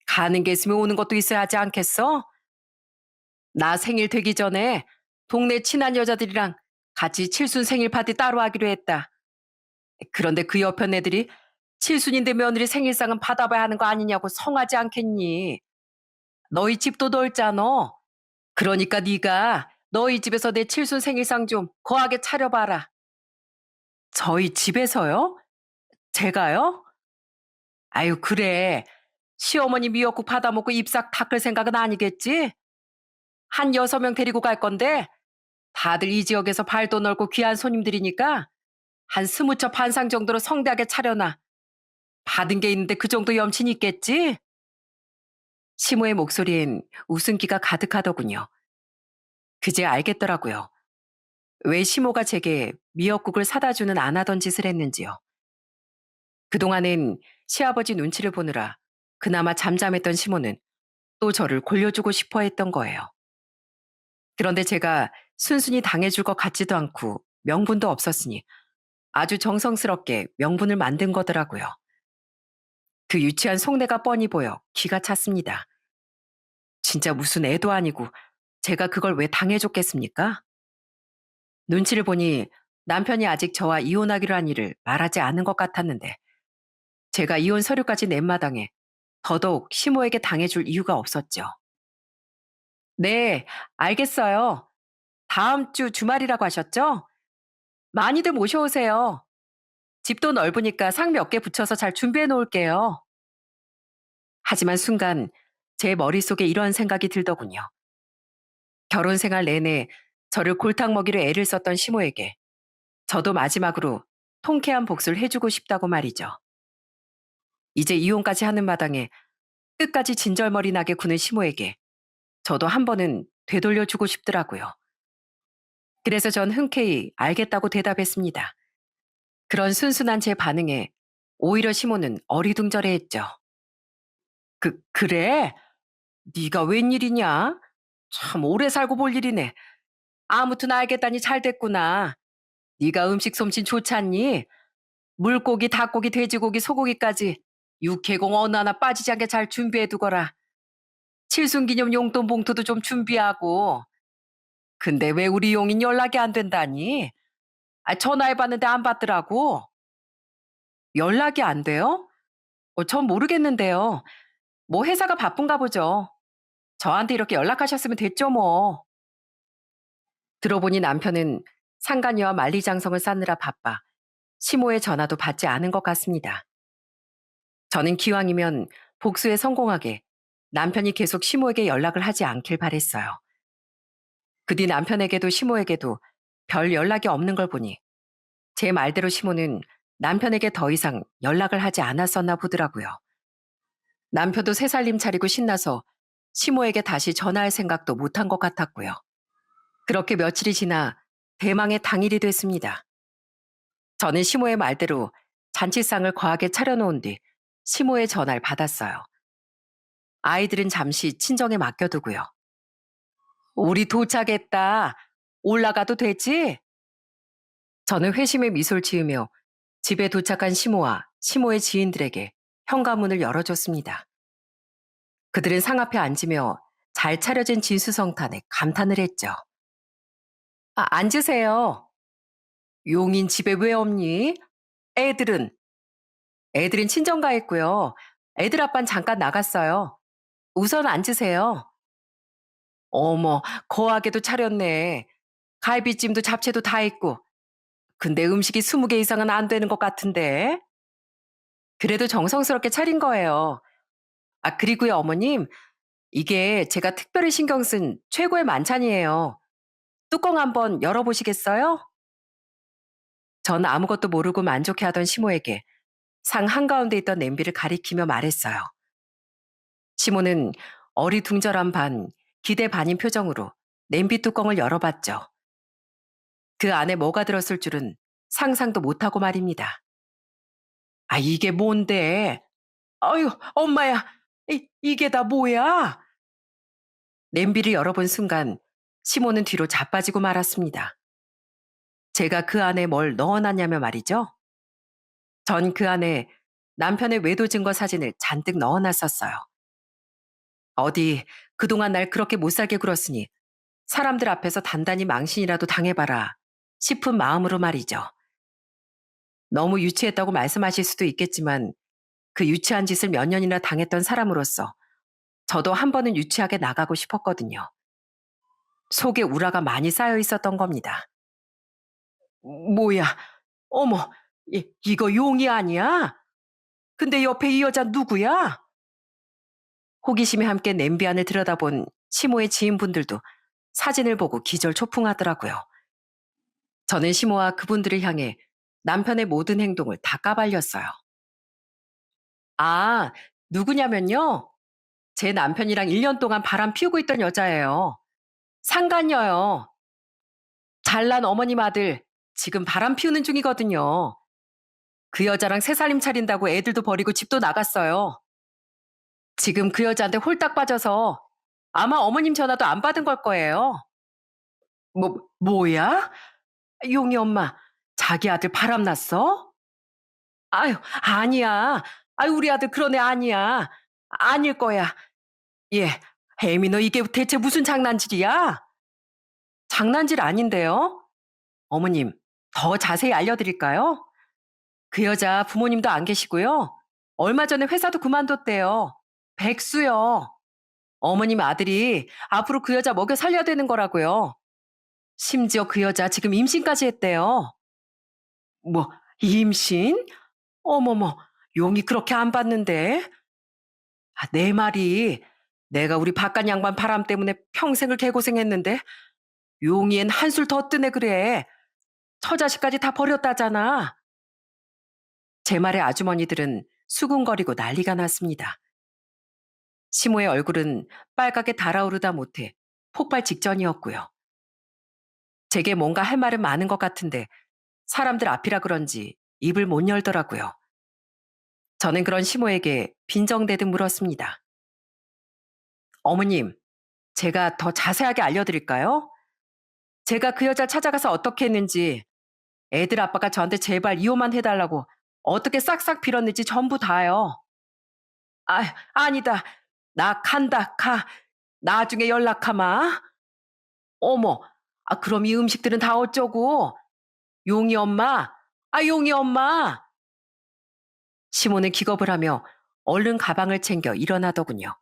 가는 게 있으면 오는 것도 있어야 하지 않겠어? 나 생일 되기 전에 동네 친한 여자들이랑 같이 칠순 생일 파티 따로 하기로 했다. 그런데 그 옆에 애들이 칠순인데 며느리 생일상은 받아봐야 하는 거 아니냐고 성하지 않겠니? 너희 집도 넓잖아. 그러니까 네가 너희 집에서 내 칠순 생일상 좀 거하게 차려봐라. 저희 집에서요? 제가요? 아유, 그래. 시어머니 미역국 받아먹고 입싹 닦을 생각은 아니겠지? 한 6명 데리고 갈 건데 다들 이 지역에서 발도 넓고 귀한 손님들이니까 한 20첩 반상 정도로 성대하게 차려놔. 받은 게 있는데 그 정도 염치는 있겠지? 시모의 목소리엔 웃음기가 가득하더군요. 그제 알겠더라고요. 왜 시모가 제게 미역국을 사다 주는 안 하던 짓을 했는지요. 그동안엔 시아버지 눈치를 보느라 그나마 잠잠했던 시모는 또 저를 골려주고 싶어 했던 거예요. 그런데 제가 순순히 당해줄 것 같지도 않고 명분도 없었으니 아주 정성스럽게 명분을 만든 거더라고요. 그 유치한 속내가 뻔히 보여 기가 찼습니다. 진짜 무슨 애도 아니고 제가 그걸 왜 당해줬겠습니까? 눈치를 보니 남편이 아직 저와 이혼하기로 한 일을 말하지 않은 것 같았는데 제가 이혼 서류까지 낸 마당에 더더욱 시모에게 당해줄 이유가 없었죠. 네, 알겠어요. 다음 주 주말이라고 하셨죠? 많이들 모셔오세요. 집도 넓으니까 상 몇 개 붙여서 잘 준비해 놓을게요. 하지만 순간 제 머릿속에 이런 생각이 들더군요. 결혼 생활 내내 저를 골탕 먹이로 애를 썼던 시모에게 저도 마지막으로 통쾌한 복수를 해주고 싶다고 말이죠. 이제 이혼까지 하는 마당에 끝까지 진절머리 나게 구는 시모에게 저도 한 번은 되돌려주고 싶더라고요. 그래서 전 흔쾌히 알겠다고 대답했습니다. 그런 순순한 제 반응에 오히려 시모는 어리둥절해했죠. 그래? 네가 웬일이냐? 참 오래 살고 볼 일이네. 아무튼 알겠다니 잘 됐구나. 네가 음식 솜씨 좋잖니? 물고기, 닭고기, 돼지고기, 소고기까지 육해공 어느 하나 빠지지 않게 잘 준비해두거라. 칠순기념 용돈 봉투도 좀 준비하고. 근데 왜 우리 용인 연락이 안 된다니? 전화해봤는데 안 받더라고. 연락이 안 돼요? 전 모르겠는데요. 뭐 회사가 바쁜가 보죠. 저한테 이렇게 연락하셨으면 됐죠 뭐. 들어보니 남편은 상간녀와 만리장성을 쌓느라 바빠 시모의 전화도 받지 않은 것 같습니다. 저는 기왕이면 복수에 성공하게 남편이 계속 시모에게 연락을 하지 않길 바랬어요. 그 뒤 남편에게도 시모에게도 별 연락이 없는 걸 보니 제 말대로 시모는 남편에게 더 이상 연락을 하지 않았었나 보더라고요. 남편도 새 살림 차리고 신나서 시모에게 다시 전화할 생각도 못한 것 같았고요. 그렇게 며칠이 지나 대망의 당일이 됐습니다. 저는 시모의 말대로 잔치상을 거하게 차려놓은 뒤 시모의 전화를 받았어요. 아이들은 잠시 친정에 맡겨두고요. 우리 도착했다. 올라가도 되지? 저는 회심의 미소를 지으며 집에 도착한 시모와 시모의 지인들에게 현관문을 열어줬습니다. 그들은 상 앞에 앉으며 잘 차려진 진수성탄에 감탄을 했죠. 앉으세요. 용인 집에 왜 없니? 애들은? 애들은 친정 가 있고요. 애들 아빠는 잠깐 나갔어요. 우선 앉으세요. 어머, 거하게도 차렸네. 갈비찜도 잡채도 다 있고. 근데 음식이 20개 이상은 안 되는 것 같은데. 그래도 정성스럽게 차린 거예요. 그리고요, 어머님. 이게 제가 특별히 신경 쓴 최고의 만찬이에요. 뚜껑 한번 열어보시겠어요? 전 아무것도 모르고 만족해하던 시모에게 상 한가운데 있던 냄비를 가리키며 말했어요. 시모는 어리둥절한 반, 기대 반인 표정으로 냄비 뚜껑을 열어봤죠. 그 안에 뭐가 들었을 줄은 상상도 못하고 말입니다. 이게 뭔데? 아유, 엄마야, 이게 다 뭐야? 냄비를 열어본 순간 시모는 뒤로 자빠지고 말았습니다. 제가 그 안에 뭘 넣어놨냐며 말이죠. 전 그 안에 남편의 외도 증거 사진을 잔뜩 넣어놨었어요. 어디 그동안 날 그렇게 못살게 굴었으니 사람들 앞에서 단단히 망신이라도 당해봐라 싶은 마음으로 말이죠. 너무 유치했다고 말씀하실 수도 있겠지만 그 유치한 짓을 몇 년이나 당했던 사람으로서 저도 한 번은 유치하게 나가고 싶었거든요. 속에 우라가 많이 쌓여 있었던 겁니다. 뭐야, 어머, 이거 용이 아니야? 근데 옆에 이 여자 누구야? 호기심에 함께 냄비 안을 들여다본 시모의 지인분들도 사진을 보고 기절초풍하더라고요. 저는 시모와 그분들을 향해 남편의 모든 행동을 다 까발렸어요. 아, 누구냐면요. 제 남편이랑 1년 동안 바람 피우고 있던 여자예요. 상간녀요. 잘난 어머님 아들, 지금 바람 피우는 중이거든요. 그 여자랑 새 살림 차린다고 애들도 버리고 집도 나갔어요. 지금 그 여자한테 홀딱 빠져서 아마 어머님 전화도 안 받은 걸 거예요. 뭐야? 용이 엄마, 자기 아들 바람 났어? 아유, 아니야. 우리 아들 그런 애 아니야. 아닐 거야. 예, 혜미 너 이게 대체 무슨 장난질이야? 장난질 아닌데요? 어머님, 더 자세히 알려드릴까요? 그 여자 부모님도 안 계시고요. 얼마 전에 회사도 그만뒀대요. 백수요. 어머님 아들이 앞으로 그 여자 먹여 살려야 되는 거라고요. 심지어 그 여자 지금 임신까지 했대요. 뭐, 임신? 어머머, 용이 그렇게 안 봤는데. 내 말이 내가 우리 바깥 양반 바람 때문에 평생을 개고생했는데 용이엔 한술 더 뜨네 그래. 처자식까지 다 버렸다잖아. 제 말에 아주머니들은 수군거리고 난리가 났습니다. 시모의 얼굴은 빨갛게 달아오르다 못해 폭발 직전이었고요. 제게 뭔가 할 말은 많은 것 같은데 사람들 앞이라 그런지 입을 못 열더라고요. 저는 그런 시모에게 빈정대듯 물었습니다. 어머님, 제가 더 자세하게 알려드릴까요? 제가 그 여자 찾아가서 어떻게 했는지, 애들 아빠가 저한테 제발 이혼만 해달라고 어떻게 싹싹 빌었는지 전부 다요. 아, 아니다. 나 간다, 가. 나중에 연락하마. 어머, 그럼 이 음식들은 다 어쩌고? 용이 엄마, 용이 엄마. 시모는 기겁을 하며 얼른 가방을 챙겨 일어나더군요.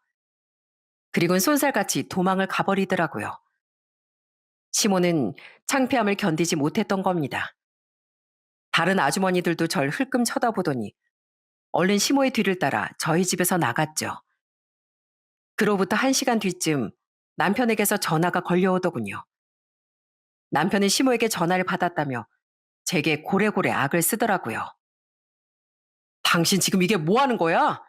그리고는 쏜살같이 도망을 가버리더라고요. 시모는 창피함을 견디지 못했던 겁니다. 다른 아주머니들도 절 흘끔 쳐다보더니 얼른 시모의 뒤를 따라 저희 집에서 나갔죠. 그로부터 1시간 뒤쯤 남편에게서 전화가 걸려오더군요. 남편은 시모에게 전화를 받았다며 제게 고래고래 악을 쓰더라고요. 당신 지금 이게 뭐 하는 거야?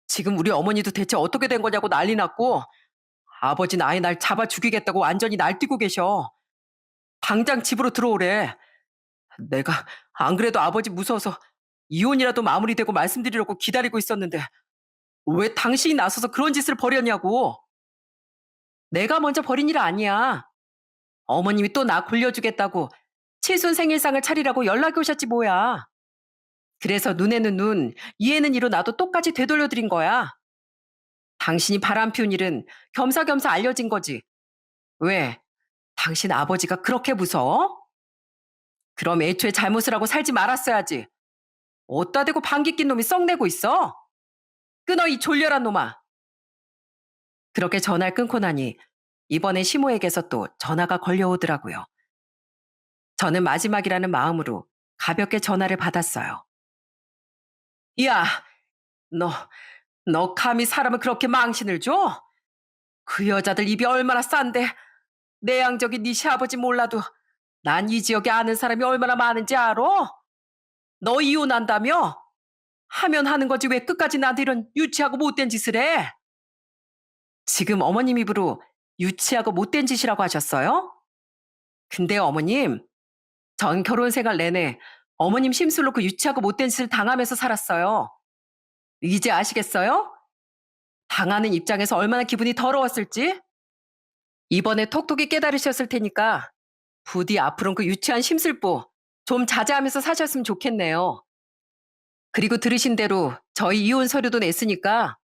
지금 우리 어머니도 대체 어떻게 된 거냐고 난리 났고 아버지는 아예 날 잡아 죽이겠다고 완전히 날뛰고 계셔. 당장 집으로 들어오래. 내가 안 그래도 아버지 무서워서 이혼이라도 마무리되고 말씀드리려고 기다리고 있었는데 왜 당신이 나서서 그런 짓을 벌였냐고. 내가 먼저 벌인 일 아니야. 어머님이 또 나 굴려주겠다고 칠순 생일상을 차리라고 연락이 오셨지 뭐야. 그래서 눈에는 눈, 이에는 이로 나도 똑같이 되돌려드린 거야. 당신이 바람 피운 일은 겸사겸사 알려진 거지. 왜? 당신 아버지가 그렇게 무서워? 그럼 애초에 잘못을 하고 살지 말았어야지. 어따 대고 방귀 낀 놈이 썩내고 있어? 끊어 이 졸렬한 놈아. 그렇게 전화를 끊고 나니 이번에 시모에게서 또 전화가 걸려오더라고요. 저는 마지막이라는 마음으로 가볍게 전화를 받았어요. 야, 너, 너 감히 사람을 그렇게 망신을 줘? 그 여자들 입이 얼마나 싼데 내양적인 네 시아버지 몰라도 난 이 지역에 아는 사람이 얼마나 많은지 알아? 너 이혼한다며? 하면 하는 거지 왜 끝까지 나한테 이런 유치하고 못된 짓을 해? 지금 어머님 입으로 유치하고 못된 짓이라고 하셨어요? 근데 어머님, 전 결혼 생활 내내 어머님 심술로 그 유치하고 못된 짓을 당하면서 살았어요. 이제 아시겠어요? 당하는 입장에서 얼마나 기분이 더러웠을지? 이번에 톡톡히 깨달으셨을 테니까 부디 앞으로는 그 유치한 심술보 좀 자제하면서 사셨으면 좋겠네요. 그리고 들으신 대로 저희 이혼 서류도 냈으니까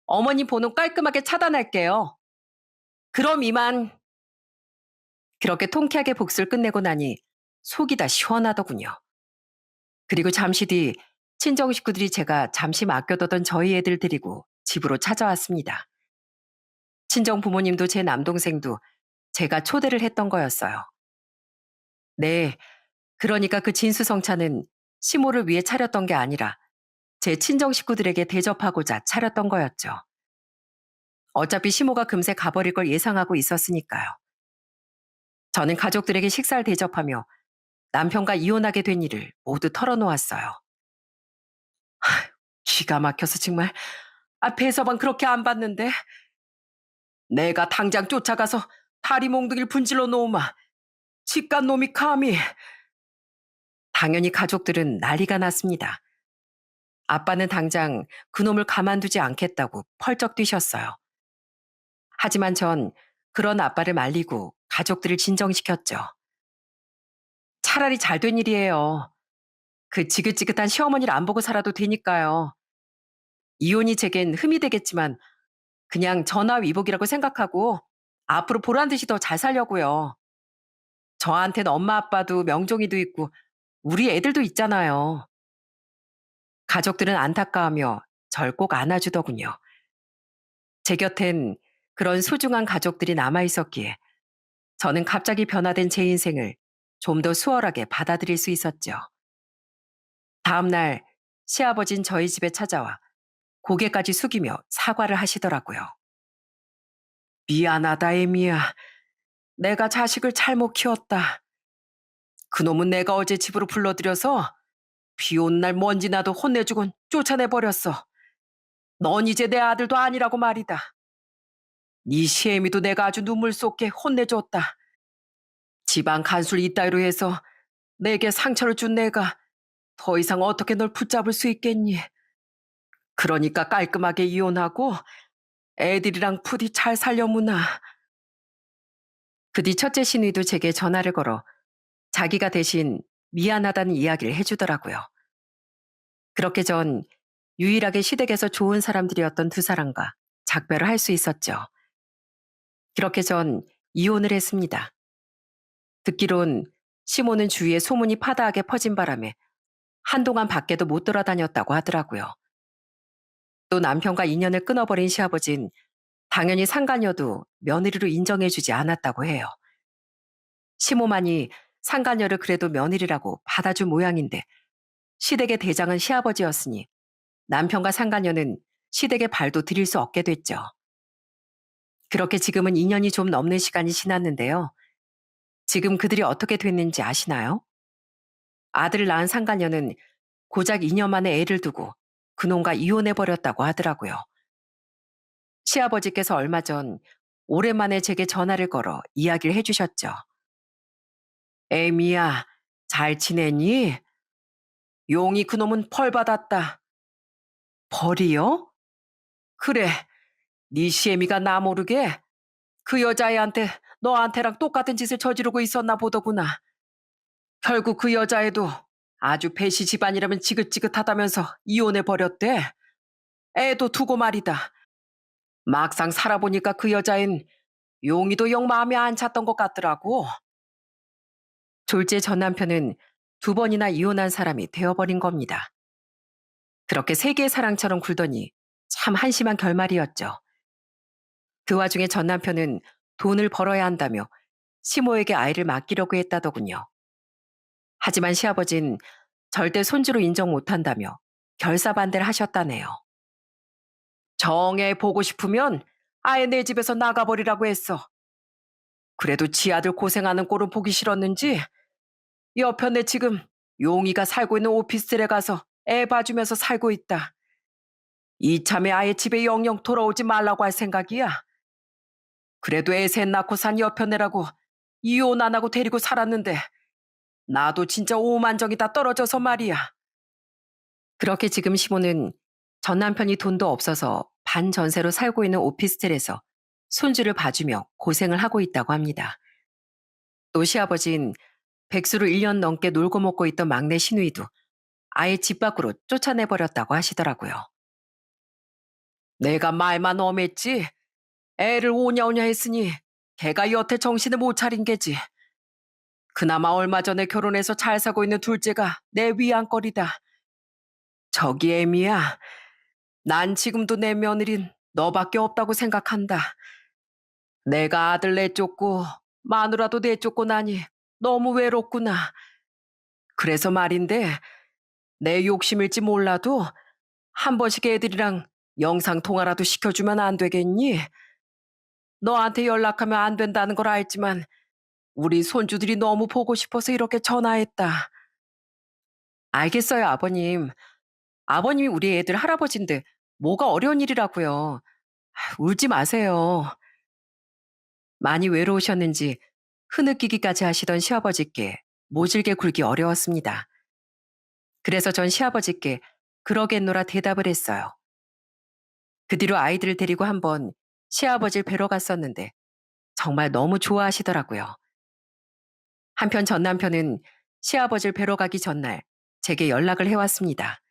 어머니 번호 깔끔하게 차단할게요. 그럼 이만. 그렇게 통쾌하게 복수를 끝내고 나니 속이 다 시원하더군요. 그리고 잠시 뒤 친정 식구들이 제가 잠시 맡겨두던 저희 애들 데리고 집으로 찾아왔습니다. 친정 부모님도 제 남동생도 제가 초대를 했던 거였어요. 네, 그러니까 그 진수성찬은 시모를 위해 차렸던 게 아니라 제 친정 식구들에게 대접하고자 차렸던 거였죠. 어차피 시모가 금세 가버릴 걸 예상하고 있었으니까요. 저는 가족들에게 식사를 대접하며 남편과 이혼하게 된 일을 모두 털어놓았어요. 기가 막혀서 정말. 배서방 그렇게 안 봤는데. 내가 당장 쫓아가서 다리 몽둥이를 분질러 놓으마. 집간 놈이 감히. 당연히 가족들은 난리가 났습니다. 아빠는 당장 그놈을 가만두지 않겠다고 펄쩍 뛰셨어요. 하지만 전 그런 아빠를 말리고 가족들을 진정시켰죠. 차라리 잘 된 일이에요. 그 지긋지긋한 시어머니를 안 보고 살아도 되니까요. 이혼이 제겐 흠이 되겠지만 그냥 전화위복이라고 생각하고 앞으로 보란 듯이 더 잘 살려고요. 저한테는 엄마 아빠도 명종이도 있고 우리 애들도 있잖아요. 가족들은 안타까워하며 절 꼭 안아주더군요. 제 곁엔 그런 소중한 가족들이 남아있었기에 저는 갑자기 변화된 제 인생을 좀 더 수월하게 받아들일 수 있었죠. 다음 날 시아버진 저희 집에 찾아와 고개까지 숙이며 사과를 하시더라고요. 미안하다, 에미야. 내가 자식을 잘못 키웠다. 그놈은 내가 어제 집으로 불러들여서 비 오는 날 먼지 나도 혼내주곤 쫓아내버렸어. 넌 이제 내 아들도 아니라고 말이다. 네 시애미도 내가 아주 눈물 쏟게 혼내줬다. 집안 간술 이따위로 해서 내게 상처를 준 내가 더 이상 어떻게 널 붙잡을 수 있겠니? 그러니까 깔끔하게 이혼하고 애들이랑 부디 잘 살려무나. 그 뒤 첫째 시누이도 제게 전화를 걸어 자기가 대신 미안하다는 이야기를 해주더라고요. 그렇게 전 유일하게 시댁에서 좋은 사람들이었던 두 사람과 작별을 할 수 있었죠. 그렇게 전 이혼을 했습니다. 듣기론 시모는 주위에 소문이 파다하게 퍼진 바람에 한동안 밖에도 못 돌아다녔다고 하더라고요. 또 남편과 인연을 끊어버린 시아버진 당연히 상간녀도 며느리로 인정해주지 않았다고 해요. 시모만이 상간녀를 그래도 며느리라고 받아준 모양인데 시댁의 대장은 시아버지였으니 남편과 상간녀는 시댁에 발도 들일 수 없게 됐죠. 그렇게 지금은 2년이 좀 넘는 시간이 지났는데요. 지금 그들이 어떻게 됐는지 아시나요? 아들을 낳은 상간녀는 고작 2년 만에 애를 두고 그놈과 이혼해버렸다고 하더라고요. 시아버지께서 얼마 전 오랜만에 제게 전화를 걸어 이야기를 해주셨죠. 애미야, 잘 지냈니? 용이 그놈은 벌 받았다. 벌이요? 그래, 네 시애미가 나 모르게 그 여자애한테 너한테랑 똑같은 짓을 저지르고 있었나 보더구나. 결국 그 여자애도 아주 배시 집안이라면 지긋지긋하다면서 이혼해버렸대. 애도 두고 말이다. 막상 살아보니까 그 여자엔 용이도 영 마음에 안 찼던 것 같더라고. 졸지의 전 남편은 두 번이나 이혼한 사람이 되어버린 겁니다. 그렇게 세계의 사랑처럼 굴더니 참 한심한 결말이었죠. 그 와중에 전 남편은 돈을 벌어야 한다며 시모에게 아이를 맡기려고 했다더군요. 하지만 시아버진 절대 손주로 인정 못한다며 결사반대를 하셨다네요. 정애 보고 싶으면 아예 내 집에서 나가버리라고 했어. 그래도 지 아들 고생하는 꼴은 보기 싫었는지 옆편에 지금 용이가 살고 있는 오피스텔에 가서 애 봐주면서 살고 있다. 이참에 아예 집에 영영 돌아오지 말라고 할 생각이야. 그래도 애 셋 낳고 산 옆편애라고 이혼 안 하고 데리고 살았는데 나도 진짜 오만정이 다 떨어져서 말이야. 그렇게 지금 시모는 전 남편이 돈도 없어서 반전세로 살고 있는 오피스텔에서 손주를 봐주며 고생을 하고 있다고 합니다. 또 시아버진 백수로 1년 넘게 놀고 먹고 있던 막내 시누이도 아예 집 밖으로 쫓아내버렸다고 하시더라고요. 내가 말만 엄했지 애를 오냐오냐 했으니 걔가 여태 정신을 못 차린 게지. 그나마 얼마 전에 결혼해서 잘 사고 있는 둘째가 내 위안거리다. 저기 애미야, 난 지금도 내 며느린 너밖에 없다고 생각한다. 내가 아들 내쫓고 마누라도 내쫓고 나니 너무 외롭구나. 그래서 말인데 내 욕심일지 몰라도 한 번씩 애들이랑 영상통화라도 시켜주면 안 되겠니? 너한테 연락하면 안 된다는 걸 알지만 우리 손주들이 너무 보고 싶어서 이렇게 전화했다. 알겠어요, 아버님. 아버님이 우리 애들 할아버지인데 뭐가 어려운 일이라고요. 울지 마세요. 많이 외로우셨는지 흐느끼기까지 하시던 시아버지께 모질게 굴기 어려웠습니다. 그래서 전 시아버지께 그러겠노라 대답을 했어요. 그 뒤로 아이들을 데리고 한번 시아버지를 뵈러 갔었는데 정말 너무 좋아하시더라고요. 한편 전 남편은 시아버지를 뵈러 가기 전날 제게 연락을 해왔습니다.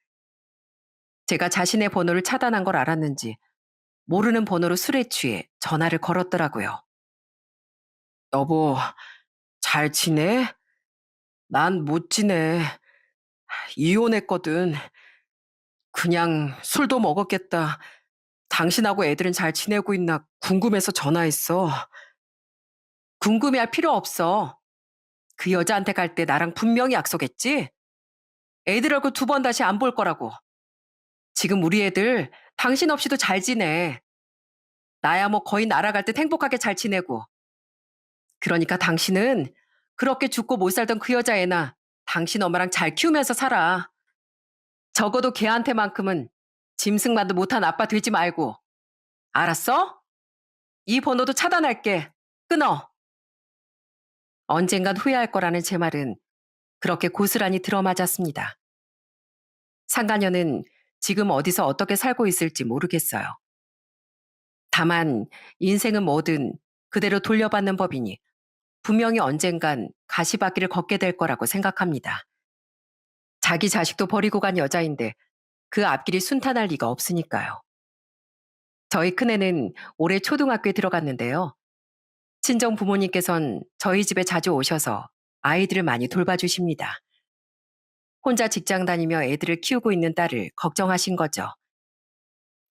제가 자신의 번호를 차단한 걸 알았는지 모르는 번호로 술에 취해 전화를 걸었더라고요. 여보, 잘 지내? 난 못 지내. 이혼했거든. 그냥 술도 먹었겠다. 당신하고 애들은 잘 지내고 있나 궁금해서 전화했어. 궁금해할 필요 없어. 그 여자한테 갈 때 나랑 분명히 약속했지? 애들 얼굴 두 번 다시 안 볼 거라고. 지금 우리 애들 당신 없이도 잘 지내. 나야 뭐 거의 날아갈 때 행복하게 잘 지내고. 그러니까 당신은 그렇게 죽고 못 살던 그 여자애나 당신 엄마랑 잘 키우면서 살아. 적어도 걔한테만큼은 짐승만도 못한 아빠 되지 말고. 알았어? 이 번호도 차단할게. 끊어. 언젠간 후회할 거라는 제 말은 그렇게 고스란히 들어맞았습니다. 상가녀는 지금 어디서 어떻게 살고 있을지 모르겠어요. 다만 인생은 뭐든 그대로 돌려받는 법이니 분명히 언젠간 가시밭길을 걷게 될 거라고 생각합니다. 자기 자식도 버리고 간 여자인데 그 앞길이 순탄할 리가 없으니까요. 저희 큰애는 올해 초등학교에 들어갔는데요. 친정 부모님께선 저희 집에 자주 오셔서 아이들을 많이 돌봐주십니다. 혼자 직장 다니며 애들을 키우고 있는 딸을 걱정하신 거죠.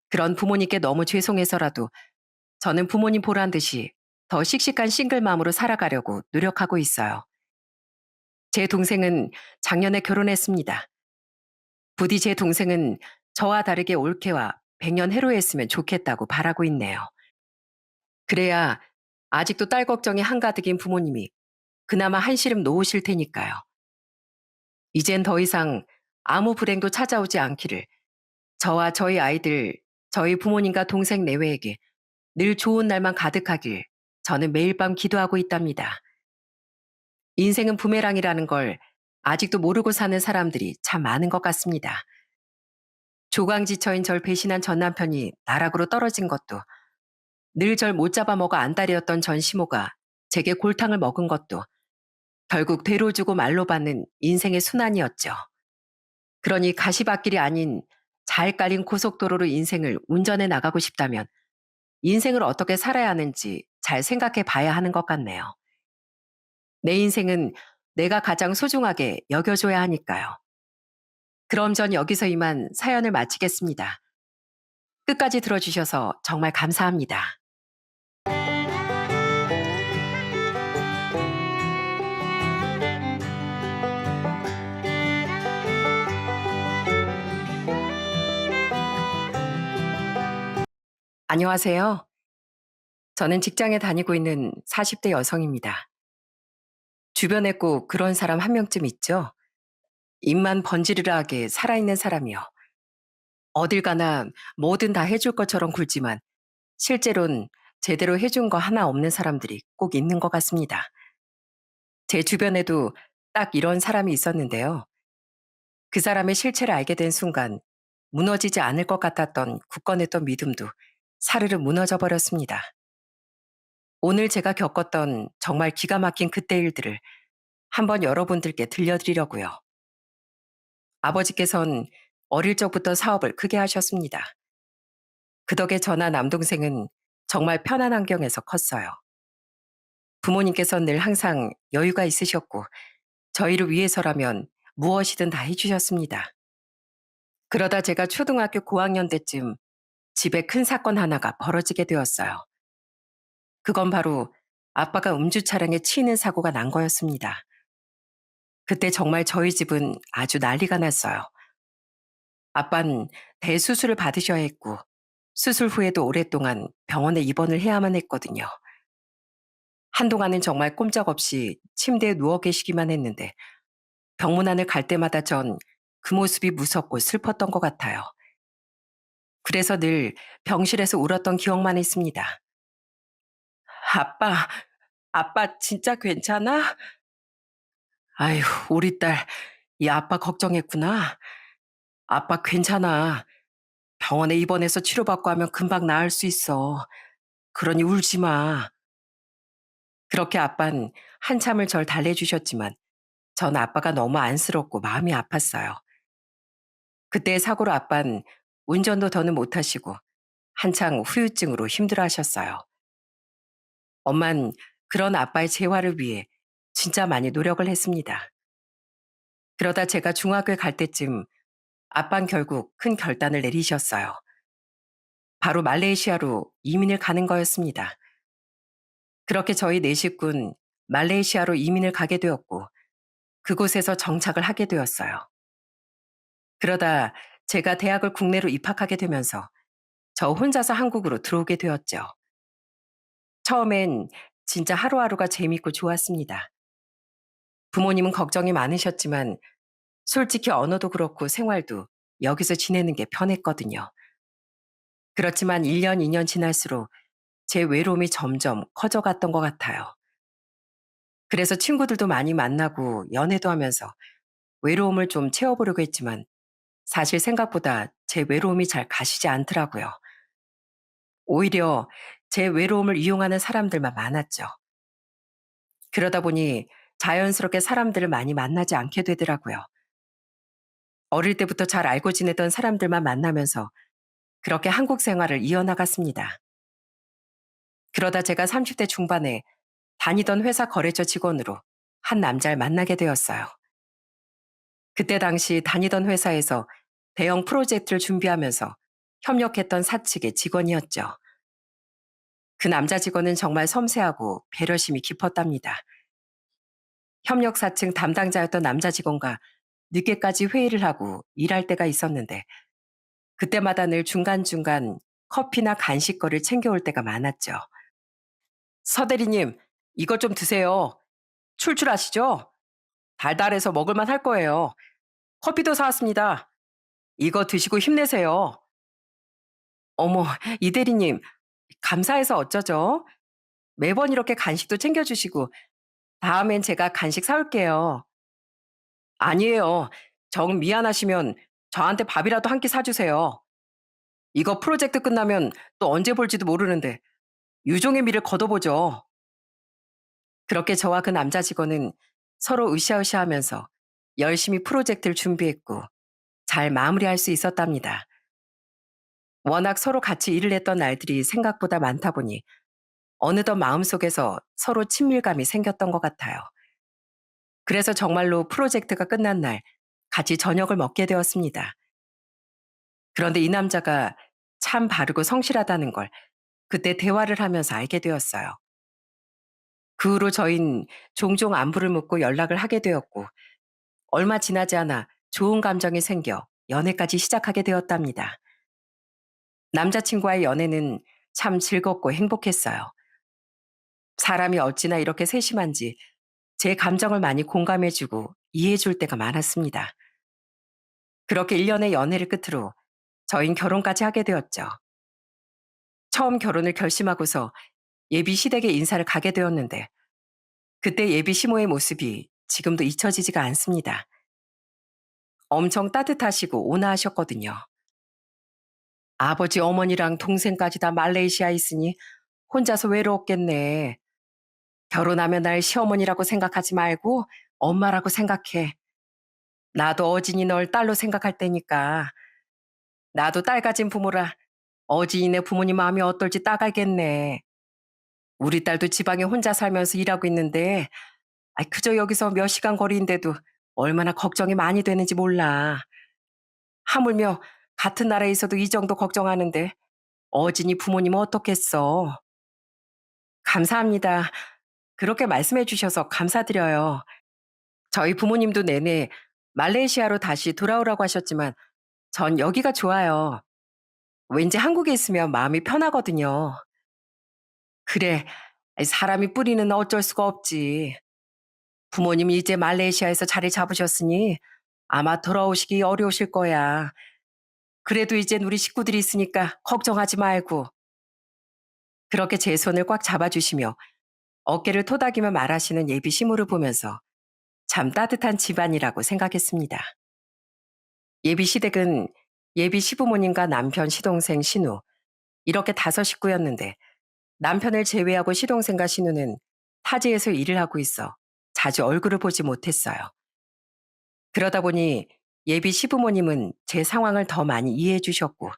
그런 부모님께 너무 죄송해서라도 저는 부모님 보란 듯이 더 씩씩한 싱글맘으로 살아가려고 노력하고 있어요. 제 동생은 작년에 결혼했습니다. 부디 제 동생은 저와 다르게 올케와 백년 해로했으면 좋겠다고 바라고 있네요. 그래야 아직도 딸 걱정이 한가득인 부모님이 그나마 한시름 놓으실 테니까요. 이젠 더 이상 아무 불행도 찾아오지 않기를 저와 저희 아이들, 저희 부모님과 동생 내외에게 늘 좋은 날만 가득하길 저는 매일 밤 기도하고 있답니다. 인생은 부메랑이라는 걸 아직도 모르고 사는 사람들이 참 많은 것 같습니다. 조강지처인 절 배신한 전 남편이 나락으로 떨어진 것도, 늘 절 못 잡아먹어 안달이었던 전 시모가 제게 골탕을 먹은 것도 결국 되로 주고 말로 받는 인생의 순환이었죠. 그러니 가시밭길이 아닌 잘 깔린 고속도로로 인생을 운전해 나가고 싶다면 인생을 어떻게 살아야 하는지 잘 생각해 봐야 하는 것 같네요. 내 인생은 내가 가장 소중하게 여겨줘야 하니까요. 그럼 전 여기서 이만 사연을 마치겠습니다. 끝까지 들어주셔서 정말 감사합니다. 안녕하세요. 저는 직장에 다니고 있는 40대 여성입니다. 주변에 꼭 그런 사람 한 명쯤 있죠? 입만 번지르르하게 살아있는 사람이요. 어딜 가나 뭐든 다 해줄 것처럼 굴지만 실제로는 제대로 해준 거 하나 없는 사람들이 꼭 있는 것 같습니다. 제 주변에도 딱 이런 사람이 있었는데요. 그 사람의 실체를 알게 된 순간 무너지지 않을 것 같았던 굳건했던 믿음도 사르르 무너져 버렸습니다. 오늘 제가 겪었던 정말 기가 막힌 그때 일들을 한번 여러분들께 들려드리려고요. 아버지께선 어릴 적부터 사업을 크게 하셨습니다. 그 덕에 저나 남동생은 정말 편한 환경에서 컸어요. 부모님께선 늘 항상 여유가 있으셨고 저희를 위해서라면 무엇이든 다 해주셨습니다. 그러다 제가 초등학교 고학년 때쯤 집에 큰 사건 하나가 벌어지게 되었어요. 그건 바로 아빠가 음주 차량에 치이는 사고가 난 거였습니다. 그때 정말 저희 집은 아주 난리가 났어요. 아빠는 대수술을 받으셔야 했고 수술 후에도 오랫동안 병원에 입원을 해야만 했거든요. 한동안은 정말 꼼짝없이 침대에 누워 계시기만 했는데 병문안을 갈 때마다 전 그 모습이 무섭고 슬펐던 것 같아요. 그래서 늘 병실에서 울었던 기억만 있습니다. 아빠, 아빠 진짜 괜찮아? 아휴, 우리 딸, 이 아빠 걱정했구나. 아빠 괜찮아. 병원에 입원해서 치료받고 하면 금방 나을 수 있어. 그러니 울지 마. 그렇게 아빤 한참을 절 달래주셨지만 전 아빠가 너무 안쓰럽고 마음이 아팠어요. 그때 사고로 아빤 운전도 더는 못하시고 한창 후유증으로 힘들어하셨어요. 엄만 그런 아빠의 재활을 위해 진짜 많이 노력을 했습니다. 그러다 제가 중학교에 갈 때쯤 아빤 결국 큰 결단을 내리셨어요. 바로 말레이시아로 이민을 가는 거였습니다. 그렇게 저희 네 식구는 말레이시아로 이민을 가게 되었고 그곳에서 정착을 하게 되었어요. 그러다 제가 대학을 국내로 입학하게 되면서 저 혼자서 한국으로 들어오게 되었죠. 처음엔 진짜 하루하루가 재밌고 좋았습니다. 부모님은 걱정이 많으셨지만 솔직히 언어도 그렇고 생활도 여기서 지내는 게 편했거든요. 그렇지만 1년, 2년 지날수록 제 외로움이 점점 커져갔던 것 같아요. 그래서 친구들도 많이 만나고 연애도 하면서 외로움을 좀 채워보려고 했지만 사실 생각보다 제 외로움이 잘 가시지 않더라고요. 오히려 제 외로움을 이용하는 사람들만 많았죠. 그러다 보니 자연스럽게 사람들을 많이 만나지 않게 되더라고요. 어릴 때부터 잘 알고 지내던 사람들만 만나면서 그렇게 한국 생활을 이어나갔습니다. 그러다 제가 30대 중반에 다니던 회사 거래처 직원으로 한 남자를 만나게 되었어요. 그때 당시 다니던 회사에서 대형 프로젝트를 준비하면서 협력했던 사측의 직원이었죠. 그 남자 직원은 정말 섬세하고 배려심이 깊었답니다. 협력 사층 담당자였던 남자 직원과 늦게까지 회의를 하고 일할 때가 있었는데 그때마다 늘 중간중간 커피나 간식거리를 챙겨올 때가 많았죠. 서 대리님, 이것 좀 드세요. 출출하시죠? 달달해서 먹을만 할 거예요. 커피도 사왔습니다. 이거 드시고 힘내세요. 어머, 이 대리님, 감사해서 어쩌죠? 매번 이렇게 간식도 챙겨주시고, 다음엔 제가 간식 사올게요. 아니에요. 정 미안하시면 저한테 밥이라도 한 끼 사주세요. 이거 프로젝트 끝나면 또 언제 볼지도 모르는데, 유종의 미를 거둬보죠. 그렇게 저와 그 남자 직원은 서로 으쌰으쌰 하면서 열심히 프로젝트를 준비했고, 잘 마무리할 수 있었답니다. 워낙 서로 같이 일을 했던 날들이 생각보다 많다 보니 어느덧 마음속에서 서로 친밀감이 생겼던 것 같아요. 그래서 정말로 프로젝트가 끝난 날 같이 저녁을 먹게 되었습니다. 그런데 이 남자가 참 바르고 성실하다는 걸 그때 대화를 하면서 알게 되었어요. 그 후로 저흰 종종 안부를 묻고 연락을 하게 되었고 얼마 지나지 않아 좋은 감정이 생겨 연애까지 시작하게 되었답니다. 남자친구와의 연애는 참 즐겁고 행복했어요. 사람이 어찌나 이렇게 세심한지 제 감정을 많이 공감해주고 이해해줄 때가 많았습니다. 그렇게 1년의 연애를 끝으로 저흰 결혼까지 하게 되었죠. 처음 결혼을 결심하고서 예비 시댁에 인사를 가게 되었는데 그때 예비 시모의 모습이 지금도 잊혀지지가 않습니다. 엄청 따뜻하시고 온화하셨거든요. 아버지 어머니랑 동생까지 다 말레이시아에 있으니 혼자서 외로웠겠네. 결혼하면 날 시어머니라고 생각하지 말고 엄마라고 생각해. 나도 어진이 널 딸로 생각할 테니까. 나도 딸 가진 부모라 어진이네 부모님 마음이 어떨지 딱 알겠네. 우리 딸도 지방에 혼자 살면서 일하고 있는데 그저 여기서 몇 시간 거리인데도 얼마나 걱정이 많이 되는지 몰라. 하물며 같은 나라에 있어도 이 정도 걱정하는데 어진이 부모님은 어떻겠어. 감사합니다. 그렇게 말씀해 주셔서 감사드려요. 저희 부모님도 내내 말레이시아로 다시 돌아오라고 하셨지만 전 여기가 좋아요. 왠지 한국에 있으면 마음이 편하거든요. 그래, 사람이 뿌리는 어쩔 수가 없지. 부모님이 이제 말레이시아에서 자리 잡으셨으니 아마 돌아오시기 어려우실 거야. 그래도 이젠 우리 식구들이 있으니까 걱정하지 말고. 그렇게 제 손을 꽉 잡아주시며 어깨를 토닥이며 말하시는 예비 시모를 보면서 참 따뜻한 집안이라고 생각했습니다. 예비 시댁은 예비 시부모님과 남편, 시동생, 신우 이렇게 5식구였는데 남편을 제외하고 시동생과 신우는 타지에서 일을 하고 있어 자주 얼굴을 보지 못했어요. 그러다 보니 예비 시부모님은 제 상황을 더 많이 이해해 주셨고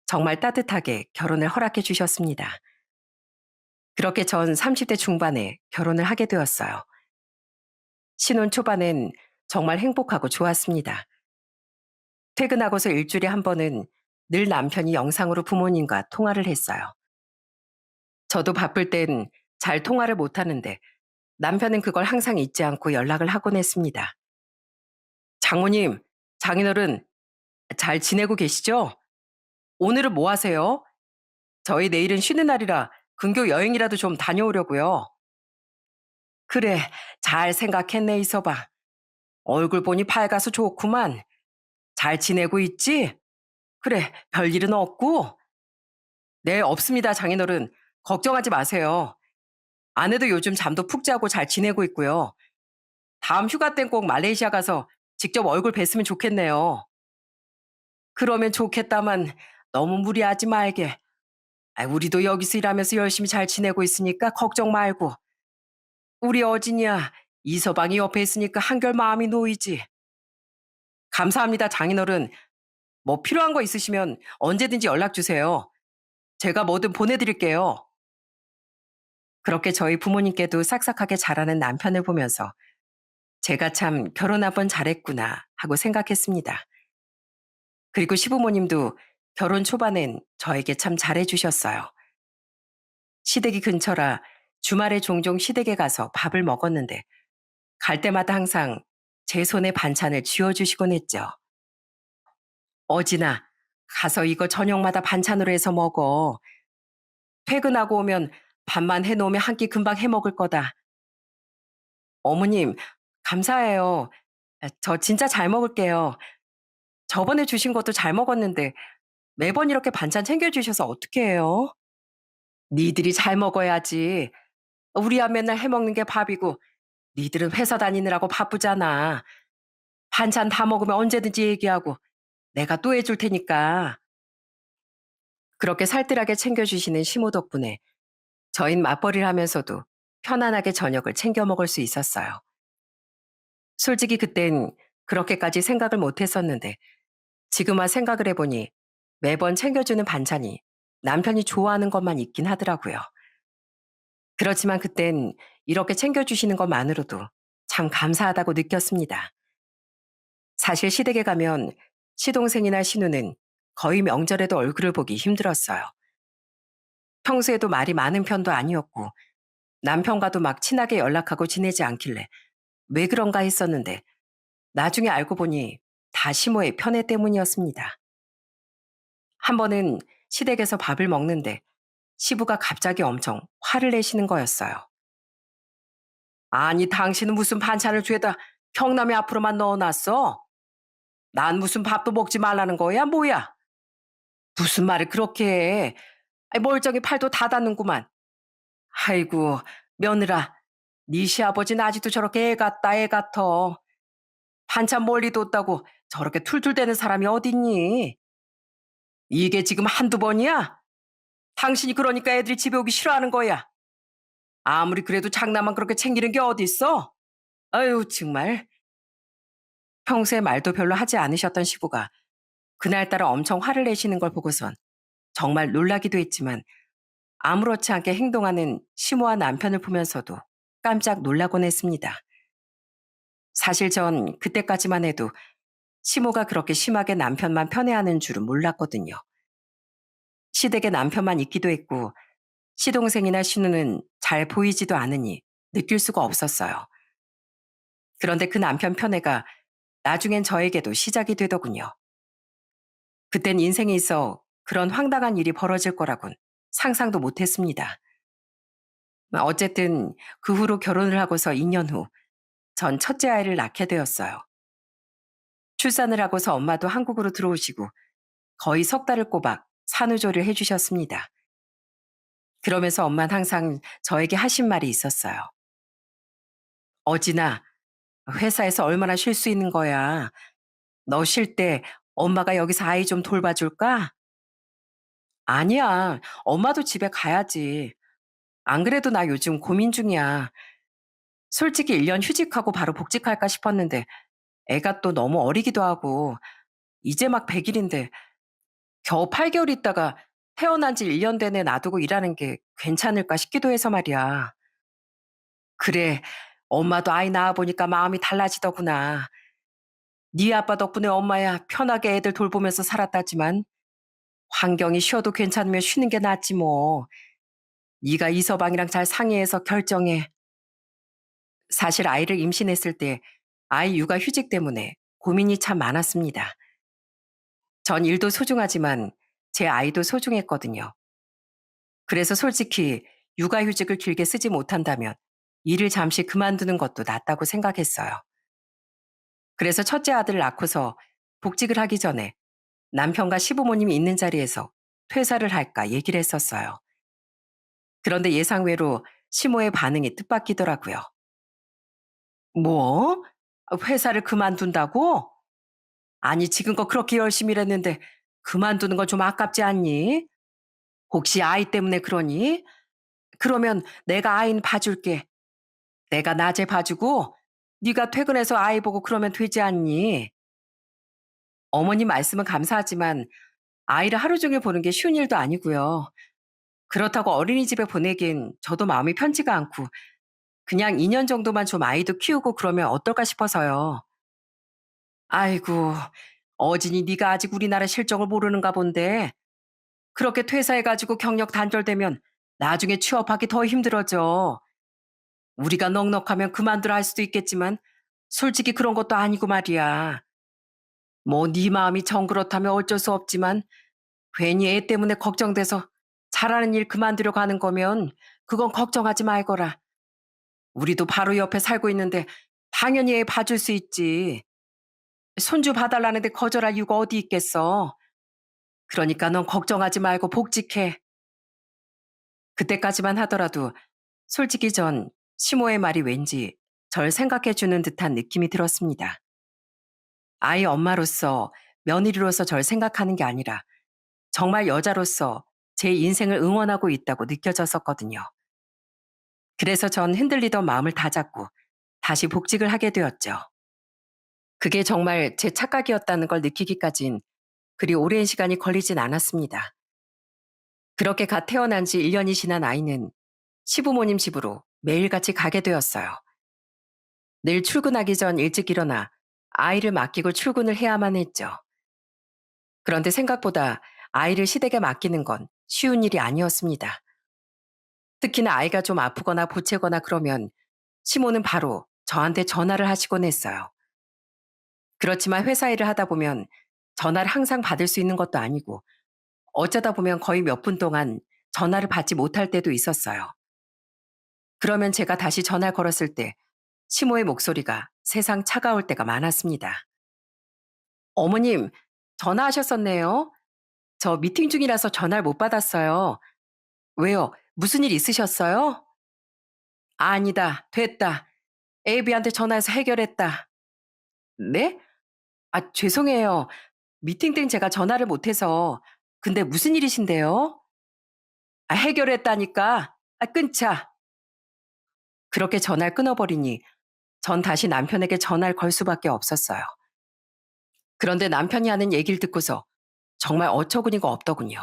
정말 따뜻하게 결혼을 허락해 주셨습니다. 그렇게 전 30대 중반에 결혼을 하게 되었어요. 신혼 초반엔 정말 행복하고 좋았습니다. 퇴근하고서 일주일에 한 번은 늘 남편이 영상으로 부모님과 통화를 했어요. 저도 바쁠 땐 잘 통화를 못 하는데 남편은 그걸 항상 잊지 않고 연락을 하곤 했습니다. 장모님, 장인어른 잘 지내고 계시죠? 오늘은 뭐 하세요? 저희 내일은 쉬는 날이라 근교 여행이라도 좀 다녀오려고요. 그래, 잘 생각했네, 이서봐. 얼굴 보니 밝아서 좋구만. 잘 지내고 있지? 그래, 별일은 없고? 네, 없습니다, 장인어른. 걱정하지 마세요. 아내도 요즘 잠도 푹 자고 잘 지내고 있고요. 다음 휴가 땐 꼭 말레이시아 가서 직접 얼굴 뵀으면 좋겠네요. 그러면 좋겠다만 너무 무리하지 말게. 우리도 여기서 일하면서 열심히 잘 지내고 있으니까 걱정 말고. 우리 어진이야, 이서방이 옆에 있으니까 한결 마음이 놓이지. 감사합니다, 장인어른. 뭐 필요한 거 있으시면 언제든지 연락 주세요. 제가 뭐든 보내드릴게요. 그렇게 저희 부모님께도 싹싹하게 자라는 남편을 보면서 제가 참 결혼 한 번 잘했구나 하고 생각했습니다. 그리고 시부모님도 결혼 초반엔 저에게 참 잘해주셨어요. 시댁이 근처라 주말에 종종 시댁에 가서 밥을 먹었는데 갈 때마다 항상 제 손에 반찬을 쥐어주시곤 했죠. 어진아, 가서 이거 저녁마다 반찬으로 해서 먹어. 퇴근하고 오면 밥만 해놓으면 한 끼 금방 해 먹을 거다. 어머님, 감사해요. 저 진짜 잘 먹을게요. 저번에 주신 것도 잘 먹었는데 매번 이렇게 반찬 챙겨주셔서 어떻게 해요? 니들이 잘 먹어야지. 우리야 맨날 해먹는 게 밥이고 니들은 회사 다니느라고 바쁘잖아. 반찬 다 먹으면 언제든지 얘기하고 내가 또 해줄 테니까. 그렇게 살뜰하게 챙겨주시는 시모 덕분에 저흰 맞벌이를 하면서도 편안하게 저녁을 챙겨 먹을 수 있었어요. 솔직히 그땐 그렇게까지 생각을 못 했었는데 지금 와 생각을 해보니 매번 챙겨주는 반찬이 남편이 좋아하는 것만 있긴 하더라고요. 그렇지만 그땐 이렇게 챙겨주시는 것만으로도 참 감사하다고 느꼈습니다. 사실 시댁에 가면 시동생이나 시누는 거의 명절에도 얼굴을 보기 힘들었어요. 평소에도 말이 많은 편도 아니었고 남편과도 막 친하게 연락하고 지내지 않길래 왜 그런가 했었는데 나중에 알고 보니 다 시모의 편애 때문이었습니다. 한 번은 시댁에서 밥을 먹는데 시부가 갑자기 엄청 화를 내시는 거였어요. 아니, 당신은 무슨 반찬을 죄다 평남의 앞으로만 넣어놨어? 난 무슨 밥도 먹지 말라는 거야, 뭐야? 무슨 말을 그렇게 해? 멀쩡히 팔도 다 닿는구만. 아이고, 며느라, 네 시아버지는 아직도 저렇게 애 같다, 애 같어. 반찬 멀리 뒀다고 저렇게 툴툴대는 사람이 어딨니? 이게 지금 한두 번이야? 당신이 그러니까 애들이 집에 오기 싫어하는 거야. 아무리 그래도 장남만 그렇게 챙기는 게 어딨어? 아유, 정말. 평소에 말도 별로 하지 않으셨던 시부가 그날따라 엄청 화를 내시는 걸 보고선 정말 놀라기도 했지만 아무렇지 않게 행동하는 시모와 남편을 보면서도 깜짝 놀라곤 했습니다. 사실 전 그때까지만 해도 시모가 그렇게 심하게 남편만 편애하는 줄은 몰랐거든요. 시댁에 남편만 있기도 했고 시동생이나 시누는 잘 보이지도 않으니 느낄 수가 없었어요. 그런데 그 남편 편애가 나중엔 저에게도 시작이 되더군요. 그땐 인생에 있어 그런 황당한 일이 벌어질 거라곤 상상도 못했습니다. 어쨌든 그 후로 결혼을 하고서 2년 후 전 첫째 아이를 낳게 되었어요. 출산을 하고서 엄마도 한국으로 들어오시고 거의 석 달을 꼬박 산후조리를 해주셨습니다. 그러면서 엄마는 항상 저에게 하신 말이 있었어요. 어진아, 회사에서 얼마나 쉴 수 있는 거야. 너 쉴 때 엄마가 여기서 아이 좀 돌봐줄까? 아니야. 엄마도 집에 가야지. 안 그래도 나 요즘 고민 중이야. 솔직히 1년 휴직하고 바로 복직할까 싶었는데 애가 또 너무 어리기도 하고 이제 막 100일인데 겨우 8개월 있다가 태어난 지 1년 된 애 놔두고 일하는 게 괜찮을까 싶기도 해서 말이야. 그래, 엄마도 아이 낳아보니까 마음이 달라지더구나. 네 아빠 덕분에 엄마야 편하게 애들 돌보면서 살았다지만 환경이 쉬어도 괜찮으면 쉬는 게 낫지 뭐. 네가 이서방이랑 잘 상의해서 결정해. 사실 아이를 임신했을 때 아이 육아 휴직 때문에 고민이 참 많았습니다. 전 일도 소중하지만 제 아이도 소중했거든요. 그래서 솔직히 육아휴직을 길게 쓰지 못한다면 일을 잠시 그만두는 것도 낫다고 생각했어요. 그래서 첫째 아들을 낳고서 복직을 하기 전에 남편과 시부모님이 있는 자리에서 퇴사를 할까 얘기를 했었어요. 그런데 예상외로 시모의 반응이 뜻밖이더라고요. 뭐? 회사를 그만둔다고? 아니, 지금껏 그렇게 열심히 일했는데 그만두는 건 좀 아깝지 않니? 혹시 아이 때문에 그러니? 그러면 내가 아이는 봐줄게. 내가 낮에 봐주고 네가 퇴근해서 아이 보고 그러면 되지 않니? 어머님 말씀은 감사하지만 아이를 하루 종일 보는 게 쉬운 일도 아니고요. 그렇다고 어린이집에 보내긴 저도 마음이 편치가 않고 그냥 2년 정도만 좀 아이도 키우고 그러면 어떨까 싶어서요. 아이고, 어진이 네가 아직 우리나라 실정을 모르는가 본데 그렇게 퇴사해가지고 경력 단절되면 나중에 취업하기 더 힘들어져. 우리가 넉넉하면 그만두라 할 수도 있겠지만 솔직히 그런 것도 아니고 말이야. 뭐 네 마음이 정 그렇다면 어쩔 수 없지만 괜히 애 때문에 걱정돼서 잘하는 일 그만두려고 하는 거면 그건 걱정하지 말거라. 우리도 바로 옆에 살고 있는데 당연히 애 봐줄 수 있지. 손주 봐달라는데 거절할 이유가 어디 있겠어. 그러니까 넌 걱정하지 말고 복직해. 그때까지만 하더라도 솔직히 전 시모의 말이 왠지 절 생각해 주는 듯한 느낌이 들었습니다. 아이 엄마로서 며느리로서 절 생각하는 게 아니라 정말 여자로서 제 인생을 응원하고 있다고 느껴졌었거든요. 그래서 전 흔들리던 마음을 다잡고 다시 복직을 하게 되었죠. 그게 정말 제 착각이었다는 걸 느끼기까진 그리 오랜 시간이 걸리진 않았습니다. 그렇게 갓 태어난 지 1년이 지난 아이는 시부모님 집으로 매일같이 가게 되었어요. 늘 출근하기 전 일찍 일어나 아이를 맡기고 출근을 해야만 했죠. 그런데 생각보다 아이를 시댁에 맡기는 건 쉬운 일이 아니었습니다. 특히나 아이가 좀 아프거나 보채거나 그러면 시모는 바로 저한테 전화를 하시곤 했어요. 그렇지만 회사 일을 하다 보면 전화를 항상 받을 수 있는 것도 아니고 어쩌다 보면 거의 몇 분 동안 전화를 받지 못할 때도 있었어요. 그러면 제가 다시 전화를 걸었을 때 시모의 목소리가 세상 차가울 때가 많았습니다. 어머님, 전화하셨었네요. 저 미팅 중이라서 전화를 못 받았어요. 왜요? 무슨 일 있으셨어요? 아니다. 됐다. 에이비한테 전화해서 해결했다. 네? 아, 죄송해요. 미팅 땐 제가 전화를 못해서. 근데 무슨 일이신데요? 아, 해결했다니까. 아, 끊자. 그렇게 전화를 끊어버리니 전 다시 남편에게 전화를 걸 수밖에 없었어요. 그런데 남편이 하는 얘기를 듣고서 정말 어처구니가 없더군요.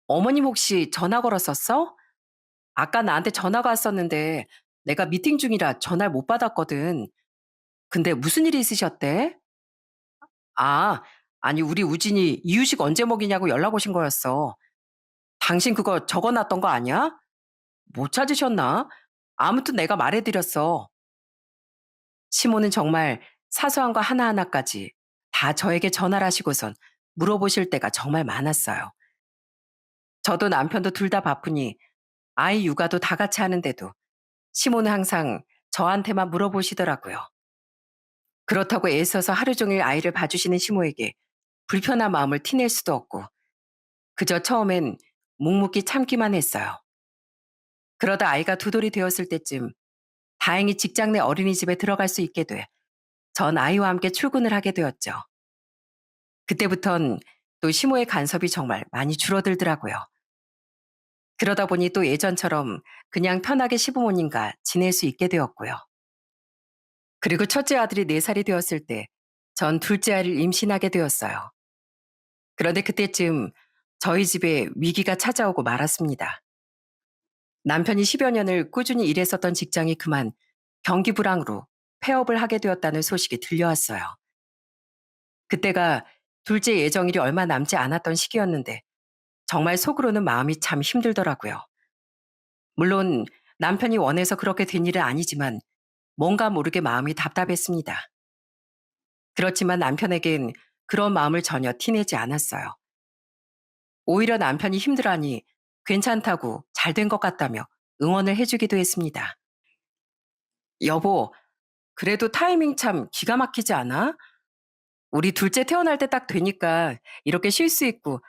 어머님 혹시 전화 걸었었어? 아까 나한테 전화가 왔었는데 내가 미팅 중이라 전화를 못 받았거든. 근데 무슨 일이 있으셨대? 아, 아니 우리 우진이 이유식 언제 먹이냐고 연락 오신 거였어. 당신 그거 적어놨던 거 아니야? 못 찾으셨나? 아무튼 내가 말해드렸어. 시모는 정말 사소한 거 하나하나까지 다 저에게 전화를 하시고선 물어보실 때가 정말 많았어요. 저도 남편도 둘 다 바쁘니 아이 육아도 다 같이 하는데도 시모는 항상 저한테만 물어보시더라고요. 그렇다고 애써서 하루 종일 아이를 봐주시는 시모에게 불편한 마음을 티낼 수도 없고 그저 처음엔 묵묵히 참기만 했어요. 그러다 아이가 두 돌이 되었을 때쯤 다행히 직장 내 어린이집에 들어갈 수 있게 돼 전 아이와 함께 출근을 하게 되었죠. 그때부턴 또 시모의 간섭이 정말 많이 줄어들더라고요. 그러다 보니 또 예전처럼 그냥 편하게 시부모님과 지낼 수 있게 되었고요. 그리고 첫째 아들이 4살이 되었을 때 전 둘째 아이를 임신하게 되었어요. 그런데 그때쯤 저희 집에 위기가 찾아오고 말았습니다. 남편이 10여 년을 꾸준히 일했었던 직장이 그만 경기 불황으로 폐업을 하게 되었다는 소식이 들려왔어요. 그때가 둘째 예정일이 얼마 남지 않았던 시기였는데 정말 속으로는 마음이 참 힘들더라고요. 물론 남편이 원해서 그렇게 된 일은 아니지만 뭔가 모르게 마음이 답답했습니다. 그렇지만 남편에겐 그런 마음을 전혀 티내지 않았어요. 오히려 남편이 힘들어하니 괜찮다고 잘 된 것 같다며 응원을 해주기도 했습니다. 여보, 그래도 타이밍 참 기가 막히지 않아? 우리 둘째 태어날 때 딱 되니까 이렇게 쉴 수 있고,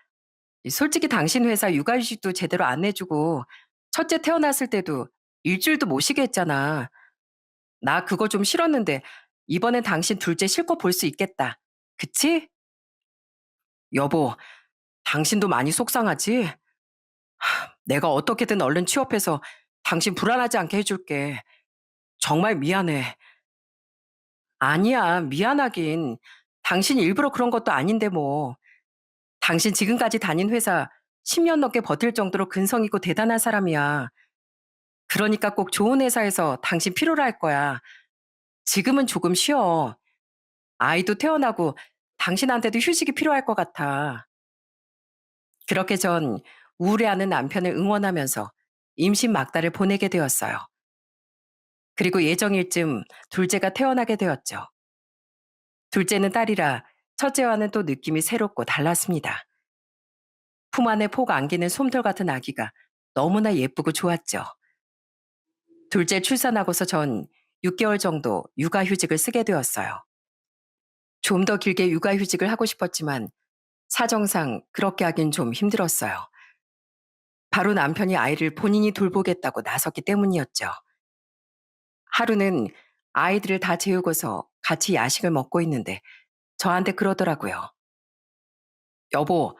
솔직히 당신 회사 육아휴직도 제대로 안 해주고, 첫째 태어났을 때도 일주일도 못 쉬게 했잖아. 나 그거 좀 싫었는데, 이번엔 당신 둘째 실컷 볼 수 있겠다. 그치? 여보, 당신도 많이 속상하지? 내가 어떻게든 얼른 취업해서 당신 불안하지 않게 해줄게. 정말 미안해. 아니야, 미안하긴. 당신이 일부러 그런 것도 아닌데 뭐. 당신 지금까지 다닌 회사 10년 넘게 버틸 정도로 근성 있고 대단한 사람이야. 그러니까 꼭 좋은 회사에서 당신 필요로 할 거야. 지금은 조금 쉬어. 아이도 태어나고 당신한테도 휴식이 필요할 것 같아. 그렇게 전 우울해하는 남편을 응원하면서 임신 막달을 보내게 되었어요. 그리고 예정일쯤 둘째가 태어나게 되었죠. 둘째는 딸이라 첫째와는 또 느낌이 새롭고 달랐습니다. 품 안에 폭 안기는 솜털 같은 아기가 너무나 예쁘고 좋았죠. 둘째 출산하고서 전 6개월 정도 육아휴직을 쓰게 되었어요. 좀 더 길게 육아휴직을 하고 싶었지만 사정상 그렇게 하긴 좀 힘들었어요. 바로 남편이 아이를 본인이 돌보겠다고 나섰기 때문이었죠. 하루는 아이들을 다 재우고서 같이 야식을 먹고 있는데 저한테 그러더라고요. 여보,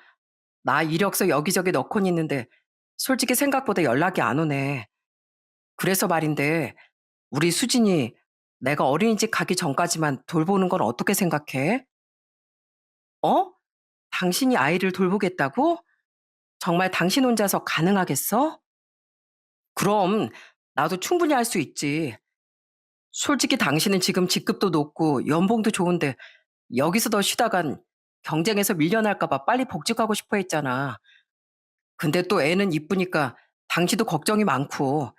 나 이력서 여기저기 넣곤 있는데 솔직히 생각보다 연락이 안 오네. 그래서 말인데 우리 수진이 내가 어린이집 가기 전까지만 돌보는 건 어떻게 생각해? 어? 당신이 아이를 돌보겠다고? 정말 당신 혼자서 가능하겠어? 그럼 나도 충분히 할 수 있지. 솔직히 당신은 지금 직급도 높고 연봉도 좋은데 여기서 더 쉬다간 경쟁에서 밀려날까 봐 빨리 복직하고 싶어 했잖아. 근데 또 애는 이쁘니까 당신도 걱정이 많고.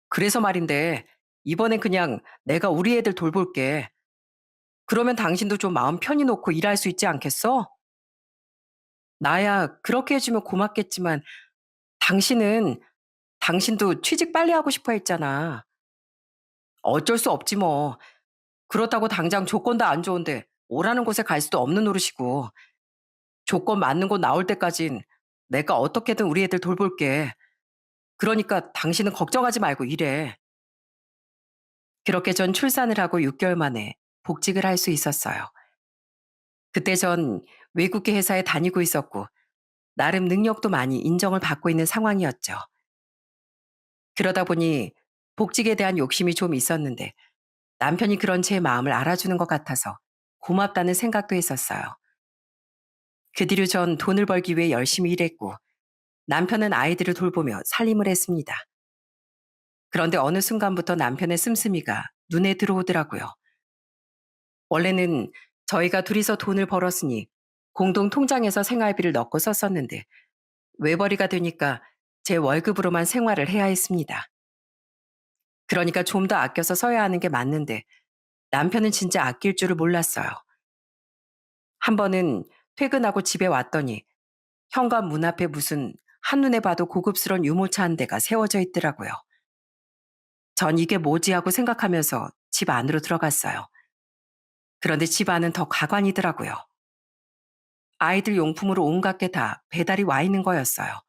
그래서 말인데 이번엔 그냥 내가 우리 애들 돌볼게. 그러면 당신도 좀 마음 편히 놓고 일할 수 있지 않겠어? 나야 그렇게 해주면 고맙겠지만 당신은 당신도 취직 빨리 하고 싶어 했잖아. 어쩔 수 없지 뭐. 그렇다고 당장 조건 다 안 좋은데 오라는 곳에 갈 수도 없는 노릇이고. 조건 맞는 곳 나올 때까진 내가 어떻게든 우리 애들 돌볼게. 그러니까 당신은 걱정하지 말고 일해. 그렇게 전 출산을 하고 6개월 만에 복직을 할 수 있었어요. 그때 전 외국계 회사에 다니고 있었고 나름 능력도 많이 인정을 받고 있는 상황이었죠. 그러다 보니 복직에 대한 욕심이 좀 있었는데 남편이 그런 제 마음을 알아주는 것 같아서 고맙다는 생각도 했었어요. 그 뒤로 전 돈을 벌기 위해 열심히 일했고 남편은 아이들을 돌보며 살림을 했습니다. 그런데 어느 순간부터 남편의 씀씀이가 눈에 들어오더라고요. 원래는 저희가 둘이서 돈을 벌었으니 공동 통장에서 생활비를 넣고 썼었는데 외벌이가 되니까 제 월급으로만 생활을 해야 했습니다. 그러니까 좀 더 아껴서 써야 하는 게 맞는데 남편은 진짜 아낄 줄을 몰랐어요. 한 번은 퇴근하고 집에 왔더니 현관 문 앞에 무슨 한눈에 봐도 고급스러운 유모차 한 대가 세워져 있더라고요. 전 이게 뭐지 하고 생각하면서 집 안으로 들어갔어요. 그런데 집 안은 더 가관이더라고요. 아이들 용품으로 온갖 게 다 배달이 와 있는 거였어요.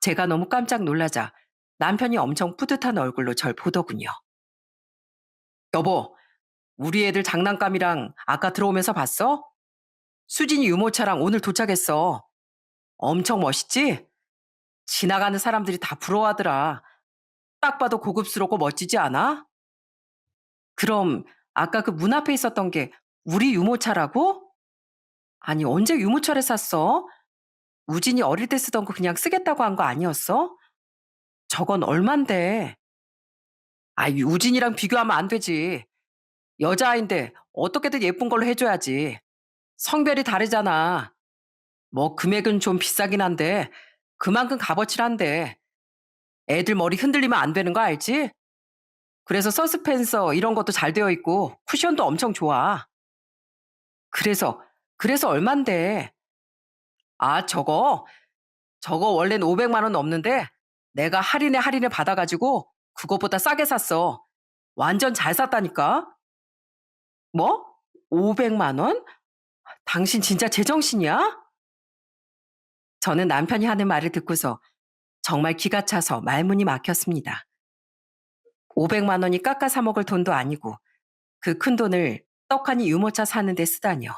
제가 너무 깜짝 놀라자 남편이 엄청 뿌듯한 얼굴로 절 보더군요. 여보, 우리 애들 장난감이랑 아까 들어오면서 봤어? 수진이 유모차랑 오늘 도착했어. 엄청 멋있지? 지나가는 사람들이 다 부러워하더라. 딱 봐도 고급스럽고 멋지지 않아? 그럼 아까 그 문 앞에 있었던 게 우리 유모차라고? 아니, 언제 유모차를 샀어? 우진이 어릴 때 쓰던 거 그냥 쓰겠다고 한 거 아니었어? 저건 얼만데? 아, 우진이랑 비교하면 안 되지. 여자아인데 어떻게든 예쁜 걸로 해줘야지. 성별이 다르잖아. 뭐 금액은 좀 비싸긴 한데 그만큼 값어치란데. 애들 머리 흔들리면 안 되는 거 알지? 그래서 서스펜서 이런 것도 잘 되어 있고 쿠션도 엄청 좋아. 그래서 그래서 얼만데? 아, 저거 원래는 500만 원 넘는데 내가 할인을 받아가지고 그거보다 싸게 샀어. 완전 잘 샀다니까? 뭐? 500만 원? 당신 진짜 제정신이야? 저는 남편이 하는 말을 듣고서 정말 기가 차서 말문이 막혔습니다. 500만 원이 깎아 사 먹을 돈도 아니고 그 큰 돈을 떡하니 유모차 사는 데 쓰다니요.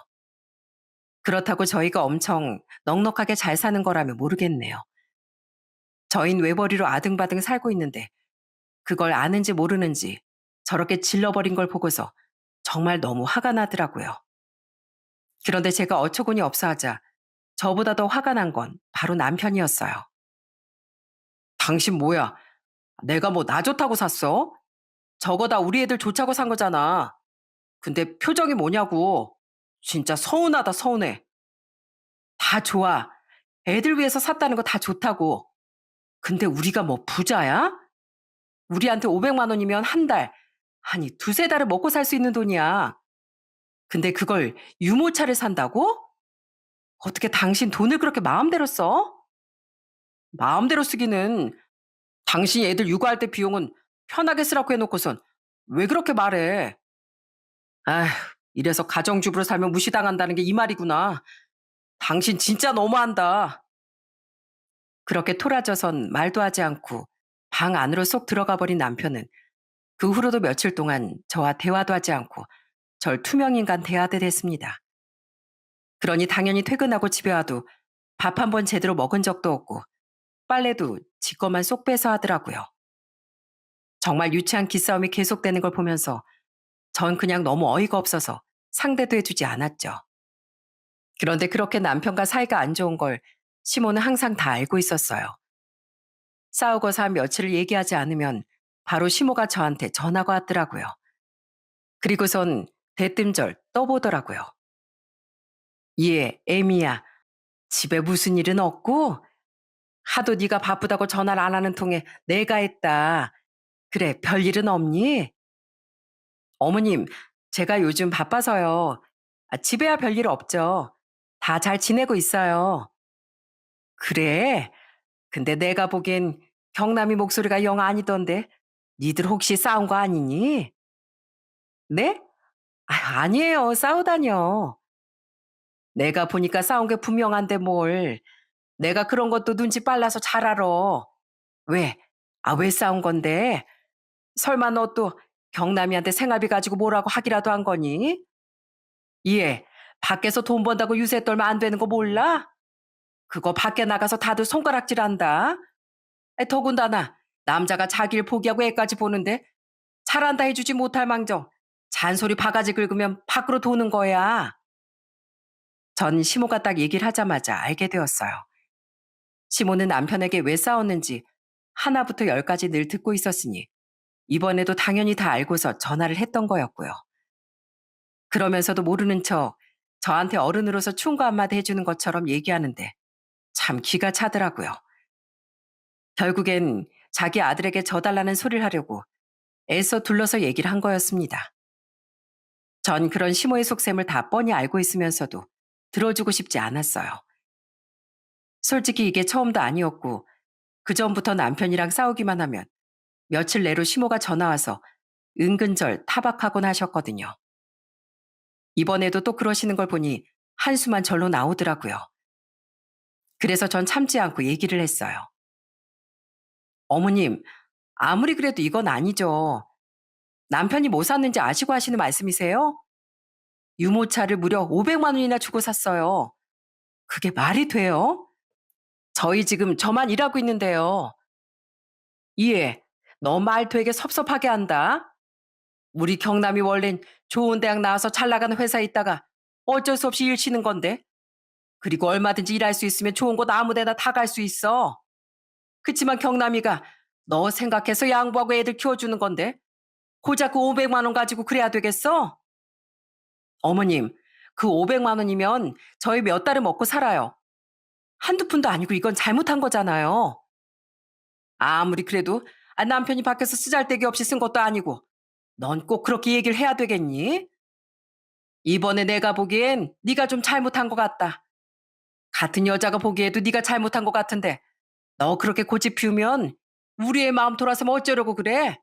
그렇다고 저희가 엄청 넉넉하게 잘 사는 거라면 모르겠네요. 저흰 외벌이로 아등바등 살고 있는데 그걸 아는지 모르는지 저렇게 질러버린 걸 보고서 정말 너무 화가 나더라고요. 그런데 제가 어처구니 없어 하자 저보다 더 화가 난 건 바로 남편이었어요. 당신 뭐야? 내가 뭐 나 좋다고 샀어? 저거 다 우리 애들 좋자고 산 거잖아. 근데 표정이 뭐냐고. 진짜 서운하다 서운해. 다 좋아. 애들 위해서 샀다는 거 다 좋다고. 근데 우리가 뭐 부자야? 우리한테 500만 원이면 한 달, 아니 두세 달을 먹고 살 수 있는 돈이야. 근데 그걸 유모차를 산다고? 어떻게 당신 돈을 그렇게 마음대로 써? 마음대로 쓰기는 당신이 애들 육아할 때 비용은 편하게 쓰라고 해놓고선 왜 그렇게 말해? 아휴, 이래서 가정주부로 살면 무시당한다는 게 이 말이구나. 당신 진짜 너무한다. 그렇게 토라져선 말도 하지 않고 방 안으로 쏙 들어가 버린 남편은 그 후로도 며칠 동안 저와 대화도 하지 않고 절 투명인간 대하듯 했습니다. 그러니 당연히 퇴근하고 집에 와도 밥 한 번 제대로 먹은 적도 없고 빨래도 지 것만 쏙 빼서 하더라고요. 정말 유치한 기싸움이 계속되는 걸 보면서 전 그냥 너무 어이가 없어서 상대도 해주지 않았죠. 그런데 그렇게 남편과 사이가 안 좋은 걸 시모는 항상 다 알고 있었어요. 싸우고서 한 며칠을 얘기하지 않으면 바로 시모가 저한테 전화가 왔더라고요. 그리고선 대뜸절 떠보더라고요. 예, 애미야. 집에 무슨 일은 없고? 하도 네가 바쁘다고 전화를 안 하는 통에 내가 했다. 그래, 별일은 없니? 어머님, 제가 요즘 바빠서요. 집에야 별일 없죠. 다 잘 지내고 있어요. 그래? 근데 내가 보기엔 경남이 목소리가 영 아니던데. 니들 혹시 싸운 거 아니니? 네? 아니에요. 싸우다뇨. 내가 보니까 싸운 게 분명한데 뭘. 내가 그런 것도 눈치 빨라서 잘 알아. 왜? 왜 싸운 건데? 설마 너 또 경남이한테 생활비 가지고 뭐라고 하기라도 한 거니? 예, 밖에서 돈 번다고 유세 떨면 안 되는 거 몰라? 그거 밖에 나가서 다들 손가락질 한다. 더군다나 남자가 자기를 포기하고 애까지 보는데 잘한다 해주지 못할 망정 잔소리 바가지 긁으면 밖으로 도는 거야. 전 시모가 딱 얘기를 하자마자 알게 되었어요. 시모는 남편에게 왜 싸웠는지 하나부터 열까지 늘 듣고 있었으니 이번에도 당연히 다 알고서 전화를 했던 거였고요. 그러면서도 모르는 척 저한테 어른으로서 충고 한마디 해주는 것처럼 얘기하는데 참 기가 차더라고요. 결국엔 자기 아들에게 져달라는 소리를 하려고 애써 둘러서 얘기를 한 거였습니다. 전 그런 시모의 속셈을 다 뻔히 알고 있으면서도 들어주고 싶지 않았어요. 솔직히 이게 처음도 아니었고 그전부터 남편이랑 싸우기만 하면 며칠 내로 시모가 전화와서 은근절 타박하곤 하셨거든요. 이번에도 또 그러시는 걸 보니 한수만 절로 나오더라고요. 그래서 전 참지 않고 얘기를 했어요. 어머님, 아무리 그래도 이건 아니죠. 남편이 뭐 샀는지 아시고 하시는 말씀이세요? 유모차를 무려 500만 원이나 주고 샀어요. 그게 말이 돼요? 저희 지금 저만 일하고 있는데요. 이해. 너 말 되게 섭섭하게 한다. 우리 경남이 원래는 좋은 대학 나와서 잘 나가는 회사에 있다가 어쩔 수 없이 일 치는 건데. 그리고 얼마든지 일할 수 있으면 좋은 곳 아무 데나 다 갈 수 있어. 그치만 경남이가 너 생각해서 양보하고 애들 키워주는 건데 고작 그 500만 원 가지고 그래야 되겠어? 어머님, 그 500만 원이면 저희 몇 달을 먹고 살아요. 한두 푼도 아니고 이건 잘못한 거잖아요. 아무리 그래도 남편이 밖에서 쓰잘데기 없이 쓴 것도 아니고 넌 꼭 그렇게 얘기를 해야 되겠니? 이번에 내가 보기엔 네가 좀 잘못한 것 같다. 같은 여자가 보기에도 네가 잘못한 것 같은데 너 그렇게 고집 피우면 우리 의 마음 돌아서면 어쩌려고 그래?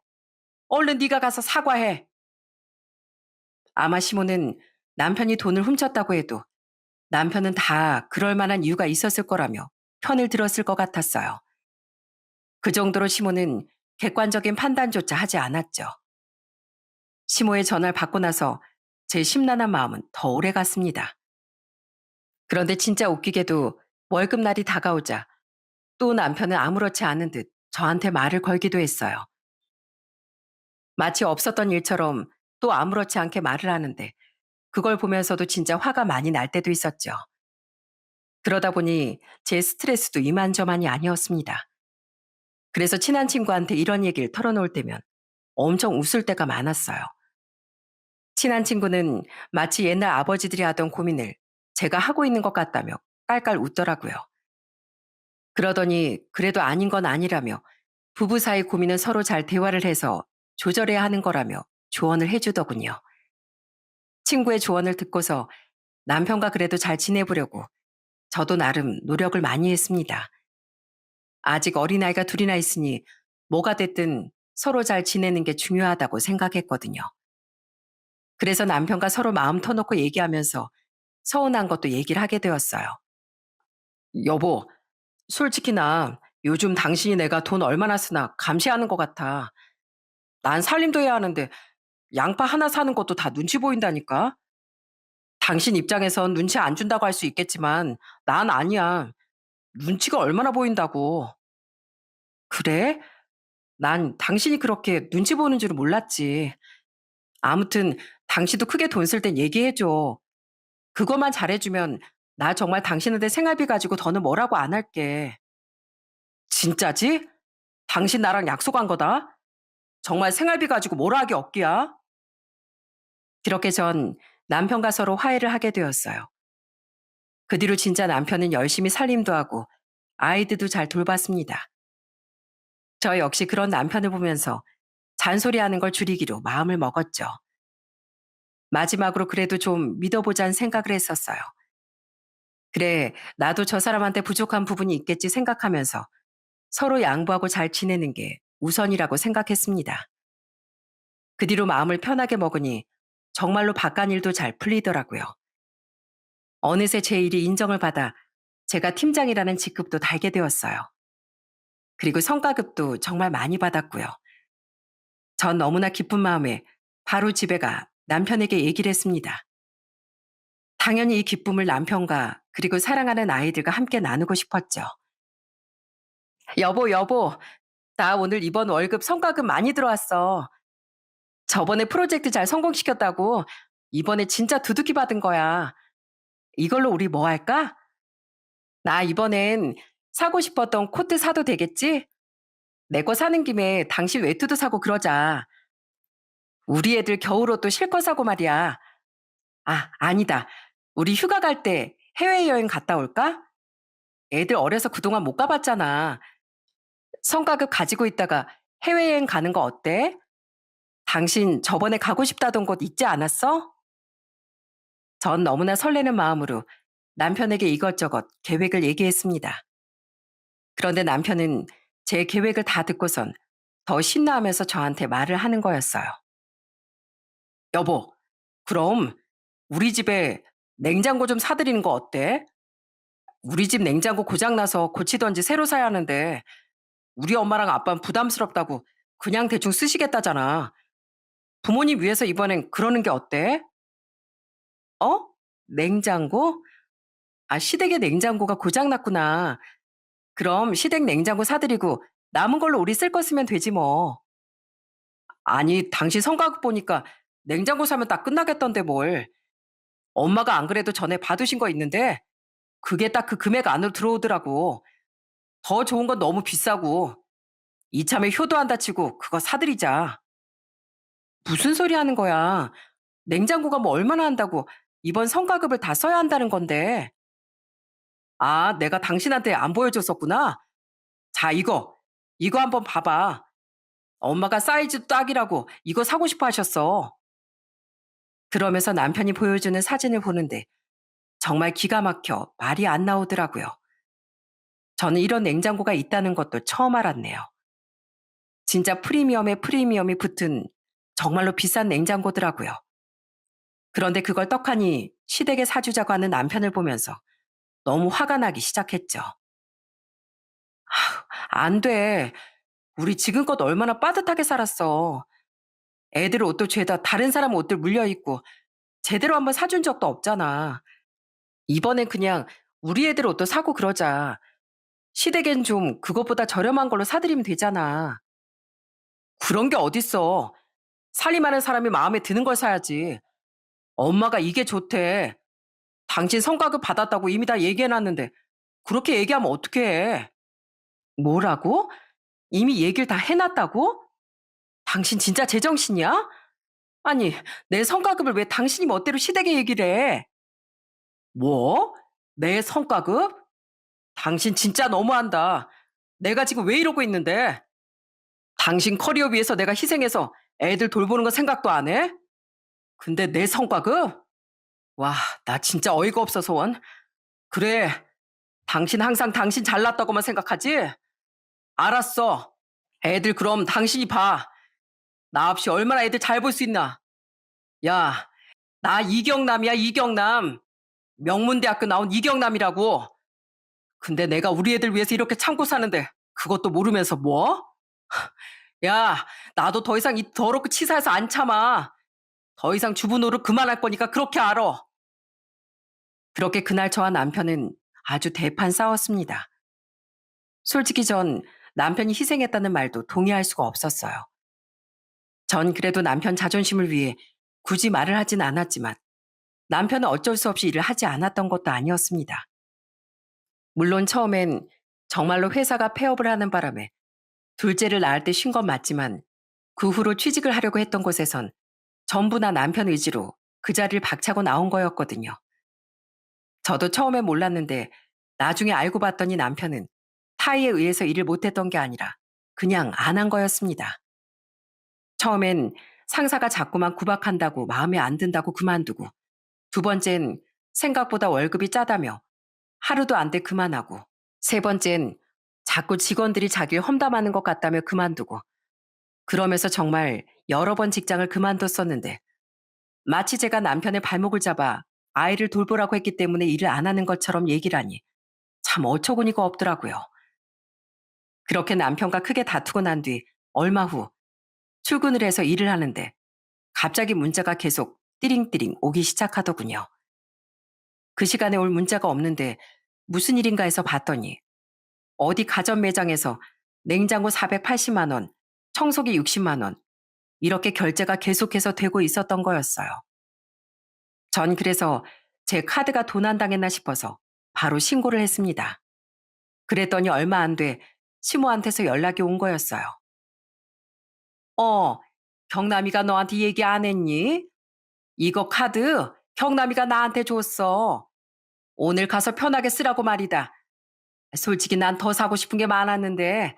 얼른 네가 가서 사과해. 아마 시모는 남편이 돈을 훔쳤다고 해도 남편은 다 그럴 만한 이유가 있었을 거라며 편을 들었을 것 같았어요. 그 정도로 시모는 객관적인 판단조차 하지 않았죠. 시모의 전화를 받고 나서 제 심란한 마음은 더 오래 갔습니다. 그런데 진짜 웃기게도 월급날이 다가오자 또 남편은 아무렇지 않은 듯 저한테 말을 걸기도 했어요. 마치 없었던 일처럼 또 아무렇지 않게 말을 하는데 그걸 보면서도 진짜 화가 많이 날 때도 있었죠. 그러다 보니 제 스트레스도 이만저만이 아니었습니다. 그래서 친한 친구한테 이런 얘기를 털어놓을 때면 엄청 웃을 때가 많았어요. 친한 친구는 마치 옛날 아버지들이 하던 고민을 제가 하고 있는 것 같다며 깔깔 웃더라고요. 그러더니 그래도 아닌 건 아니라며 부부 사이 고민은 서로 잘 대화를 해서 조절해야 하는 거라며 조언을 해주더군요. 친구의 조언을 듣고서 남편과 그래도 잘 지내보려고 저도 나름 노력을 많이 했습니다. 아직 어린아이가 둘이나 있으니 뭐가 됐든 서로 잘 지내는 게 중요하다고 생각했거든요. 그래서 남편과 서로 마음 터놓고 얘기하면서 서운한 것도 얘기를 하게 되었어요. 여보, 솔직히 나 요즘 당신이 내가 돈 얼마나 쓰나 감시하는 것 같아. 난 살림도 해야 하는데 양파 하나 사는 것도 다 눈치 보인다니까? 당신 입장에선 눈치 안 준다고 할 수 있겠지만 난 아니야. 눈치가 얼마나 보인다고. 그래? 난 당신이 그렇게 눈치 보는 줄은 몰랐지. 아무튼 당신도 크게 돈 쓸 땐 얘기해줘. 그것만 잘해주면 나 정말 당신한테 생활비 가지고 더는 뭐라고 안 할게. 진짜지? 당신 나랑 약속한 거다? 정말 생활비 가지고 뭐라 하기 없기야? 그렇게 전 남편과 서로 화해를 하게 되었어요. 그 뒤로 진짜 남편은 열심히 살림도 하고 아이들도 잘 돌봤습니다. 저 역시 그런 남편을 보면서 잔소리하는 걸 줄이기로 마음을 먹었죠. 마지막으로 그래도 좀 믿어보자는 생각을 했었어요. 그래, 나도 저 사람한테 부족한 부분이 있겠지 생각하면서 서로 양보하고 잘 지내는 게 우선이라고 생각했습니다. 그 뒤로 마음을 편하게 먹으니 정말로 바깥일도 잘 풀리더라고요. 어느새 제 일이 인정을 받아 제가 팀장이라는 직급도 달게 되었어요. 그리고 성과급도 정말 많이 받았고요. 전 너무나 기쁜 마음에 바로 집에 가 남편에게 얘기를 했습니다. 당연히 이 기쁨을 남편과 그리고 사랑하는 아이들과 함께 나누고 싶었죠. 여보, 여보, 나 오늘 이번 월급 성과급 많이 들어왔어. 저번에 프로젝트 잘 성공시켰다고 이번에 진짜 두둑히 받은 거야. 이걸로 우리 뭐 할까? 나 이번엔 사고 싶었던 코트 사도 되겠지? 내 거 사는 김에 당신 외투도 사고 그러자. 우리 애들 겨울옷도 실컷 사고 말이야. 아, 아니다. 우리 휴가 갈 때 해외여행 갔다 올까? 애들 어려서 그동안 못 가봤잖아. 성과급 가지고 있다가 해외여행 가는 거 어때? 당신 저번에 가고 싶다던 곳 잊지 않았어? 전 너무나 설레는 마음으로 남편에게 이것저것 계획을 얘기했습니다. 그런데 남편은 제 계획을 다 듣고선 더 신나하면서 저한테 말을 하는 거였어요. 여보, 그럼 우리 집에 냉장고 좀 사드리는 거 어때? 우리 집 냉장고 고장나서 고치던지 새로 사야 하는데 우리 엄마랑 아빠는 부담스럽다고 그냥 대충 쓰시겠다잖아. 부모님 위해서 이번엔 그러는 게 어때? 어? 냉장고? 아, 시댁의 냉장고가 고장났구나. 그럼 시댁 냉장고 사드리고 남은 걸로 우리 쓸 거 쓰면 되지 뭐. 아니, 당신 성과급 보니까 냉장고 사면 딱 끝나겠던데 뭘. 엄마가 안 그래도 전에 받으신 거 있는데 그게 딱 그 금액 안으로 들어오더라고. 더 좋은 건 너무 비싸고 이참에 효도 한다 치고 그거 사드리자. 무슨 소리 하는 거야. 냉장고가 뭐 얼마나 한다고 이번 성과급을 다 써야 한다는 건데. 아, 내가 당신한테 안 보여줬었구나. 자, 이거 한번 봐봐. 엄마가 사이즈 딱이라고 이거 사고 싶어 하셨어. 그러면서 남편이 보여주는 사진을 보는데 정말 기가 막혀 말이 안 나오더라고요. 저는 이런 냉장고가 있다는 것도 처음 알았네요. 진짜 프리미엄에 프리미엄이 붙은 정말로 비싼 냉장고더라고요. 그런데 그걸 떡하니 시댁에 사주자고 하는 남편을 보면서 너무 화가 나기 시작했죠. 안 돼. 우리 지금껏 얼마나 빠듯하게 살았어. 애들 옷도 죄다 다른 사람 옷들 물려입고 제대로 한번 사준 적도 없잖아. 이번엔 그냥 우리 애들 옷도 사고 그러자. 시댁엔 좀 그것보다 저렴한 걸로 사드리면 되잖아. 그런 게 어딨어. 살림하는 사람이 마음에 드는 걸 사야지. 엄마가 이게 좋대. 당신 성과급 받았다고 이미 다 얘기해놨는데 그렇게 얘기하면 어떡해. 뭐라고? 이미 얘기를 다 해놨다고? 당신 진짜 제정신이야? 아니, 내 성과급을 왜 당신이 멋대로 시댁에 얘기를 해? 뭐? 내 성과급? 당신 진짜 너무한다. 내가 지금 왜 이러고 있는데? 당신 커리어 위해서 내가 희생해서 애들 돌보는 거 생각도 안 해? 근데 내 성과급? 와, 나 진짜 어이가 없어서 원. 그래, 당신 항상 당신 잘났다고만 생각하지? 알았어. 애들 그럼 당신이 봐. 나 없이 얼마나 애들 잘 볼 수 있나? 야, 나 이경남이야, 이경남. 명문대학교 나온 이경남이라고. 근데 내가 우리 애들 위해서 이렇게 참고 사는데 그것도 모르면서 뭐? 야, 나도 더 이상 이 더럽고 치사해서 안 참아. 더 이상 주부 노릇 그만할 거니까 그렇게 알아. 그렇게 그날 저와 남편은 아주 대판 싸웠습니다. 솔직히 전 남편이 희생했다는 말도 동의할 수가 없었어요. 전 그래도 남편 자존심을 위해 굳이 말을 하진 않았지만 남편은 어쩔 수 없이 일을 하지 않았던 것도 아니었습니다. 물론 처음엔 정말로 회사가 폐업을 하는 바람에 둘째를 낳을 때 쉰 건 맞지만 그 후로 취직을 하려고 했던 곳에선 전부나 남편 의지로 그 자리를 박차고 나온 거였거든요. 저도 처음에 몰랐는데 나중에 알고 봤더니 남편은 타의에 의해서 일을 못했던 게 아니라 그냥 안 한 거였습니다. 처음엔 상사가 자꾸만 구박한다고 마음에 안 든다고 그만두고 두 번째는 생각보다 월급이 짜다며 하루도 안 돼 그만하고 세 번째는 자꾸 직원들이 자기를 험담하는 것 같다며 그만두고 그러면서 정말 여러 번 직장을 그만뒀었는데 마치 제가 남편의 발목을 잡아 아이를 돌보라고 했기 때문에 일을 안 하는 것처럼 얘기를 하니 참 어처구니가 없더라고요. 그렇게 남편과 크게 다투고 난 뒤 얼마 후 출근을 해서 일을 하는데 갑자기 문자가 계속 띠링띠링 오기 시작하더군요. 그 시간에 올 문자가 없는데 무슨 일인가 해서 봤더니 어디 가전 매장에서 냉장고 480만 원, 청소기 60만 원 이렇게 결제가 계속해서 되고 있었던 거였어요. 전 그래서 제 카드가 도난당했나 싶어서 바로 신고를 했습니다. 그랬더니 얼마 안 돼 시모한테서 연락이 온 거였어요. 어, 경남이가 너한테 얘기 안 했니? 이거 카드 경남이가 나한테 줬어. 오늘 가서 편하게 쓰라고 말이다. 솔직히 난 더 사고 싶은 게 많았는데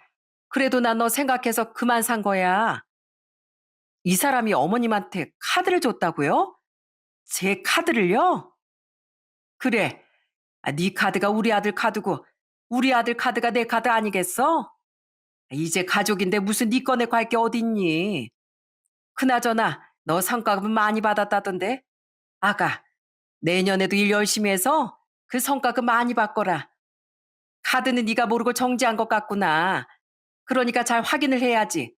그래도 난 너 생각해서 그만 산 거야. 이 사람이 어머님한테 카드를 줬다고요? 제 카드를요? 그래. 네 카드가 우리 아들 카드고 우리 아들 카드가 내 카드 아니겠어? 이제 가족인데 무슨 네 꺼내고 할 게 어딨니? 그나저나 너 성과금 많이 받았다던데? 아가, 내년에도 일 열심히 해서 그 성과금 많이 받거라. 카드는 네가 모르고 정지한 것 같구나. 그러니까 잘 확인을 해야지.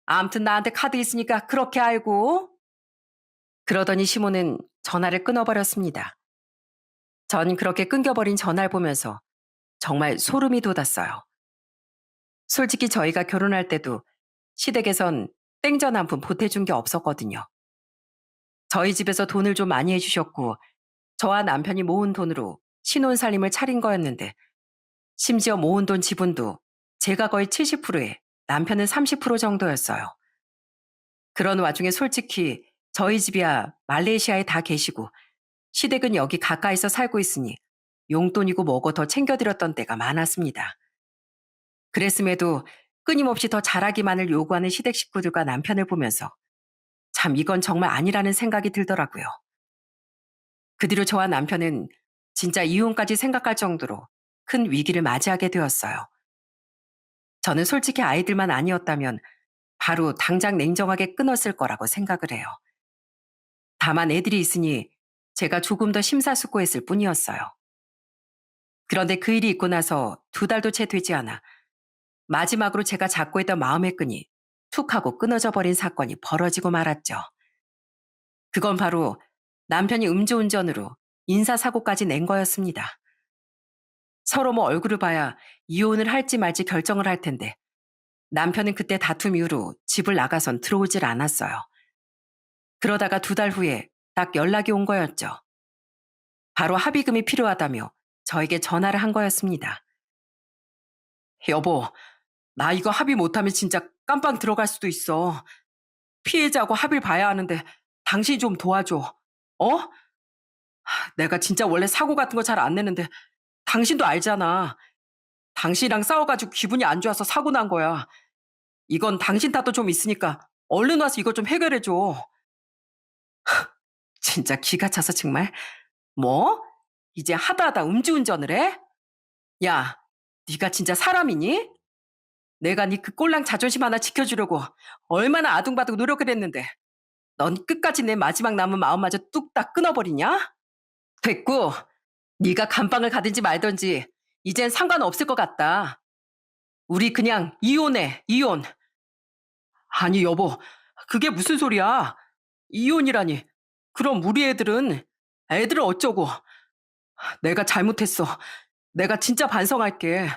암튼 나한테 카드 있으니까 그렇게 알고. 그러더니 시모는 전화를 끊어버렸습니다. 전 그렇게 끊겨버린 전화를 보면서 정말 소름이 돋았어요. 솔직히 저희가 결혼할 때도 시댁에선 땡전 한 푼 보태준 게 없었거든요. 저희 집에서 돈을 좀 많이 해주셨고 저와 남편이 모은 돈으로 신혼살림을 차린 거였는데 심지어 모은 돈 지분도 제가 거의 70%에 남편은 30% 정도였어요. 그런 와중에 솔직히 저희 집이야 말레이시아에 다 계시고 시댁은 여기 가까이서 살고 있으니 용돈이고 뭐고 더 챙겨드렸던 때가 많았습니다. 그랬음에도 끊임없이 더 잘하기만을 요구하는 시댁 식구들과 남편을 보면서 참 이건 정말 아니라는 생각이 들더라고요. 그 뒤로 저와 남편은 진짜 이혼까지 생각할 정도로 큰 위기를 맞이하게 되었어요. 저는 솔직히 아이들만 아니었다면 바로 당장 냉정하게 끊었을 거라고 생각을 해요. 다만 애들이 있으니 제가 조금 더 심사숙고했을 뿐이었어요. 그런데 그 일이 있고 나서 2달도 채 되지 않아 마지막으로 제가 잡고 있던 마음의 끈이 툭 하고 끊어져 버린 사건이 벌어지고 말았죠. 그건 바로 남편이 음주운전으로 인사사고까지 낸 거였습니다. 서로 뭐 얼굴을 봐야 이혼을 할지 말지 결정을 할 텐데 남편은 그때 다툼 이후로 집을 나가선 들어오질 않았어요. 그러다가 2달 후에 딱 연락이 온 거였죠. 바로 합의금이 필요하다며 저에게 전화를 한 거였습니다. 여보, 나 이거 합의 못하면 진짜 깜빵 들어갈 수도 있어. 피해자하고 합의를 봐야 하는데 당신이 좀 도와줘. 어? 내가 진짜 원래 사고 같은 거 잘 안 내는데 당신도 알잖아. 당신이랑 싸워가지고 기분이 안 좋아서 사고 난 거야. 이건 당신 탓도 좀 있으니까 얼른 와서 이거 좀 해결해줘. 진짜 기가 차서 정말. 뭐? 이제 하다 음주운전을 해? 야, 네가 진짜 사람이니? 내가 네 그 꼴랑 자존심 하나 지켜주려고 얼마나 아둥바둥 노력을 했는데 넌 끝까지 내 마지막 남은 마음마저 뚝딱 끊어버리냐? 됐고, 네가 감방을 가든지 말든지 이젠 상관없을 것 같다. 우리 그냥 이혼해, 이혼. 아니 여보, 그게 무슨 소리야? 이혼이라니. 그럼 우리 애들은 어쩌고. 내가 잘못했어. 내가 진짜 반성할게.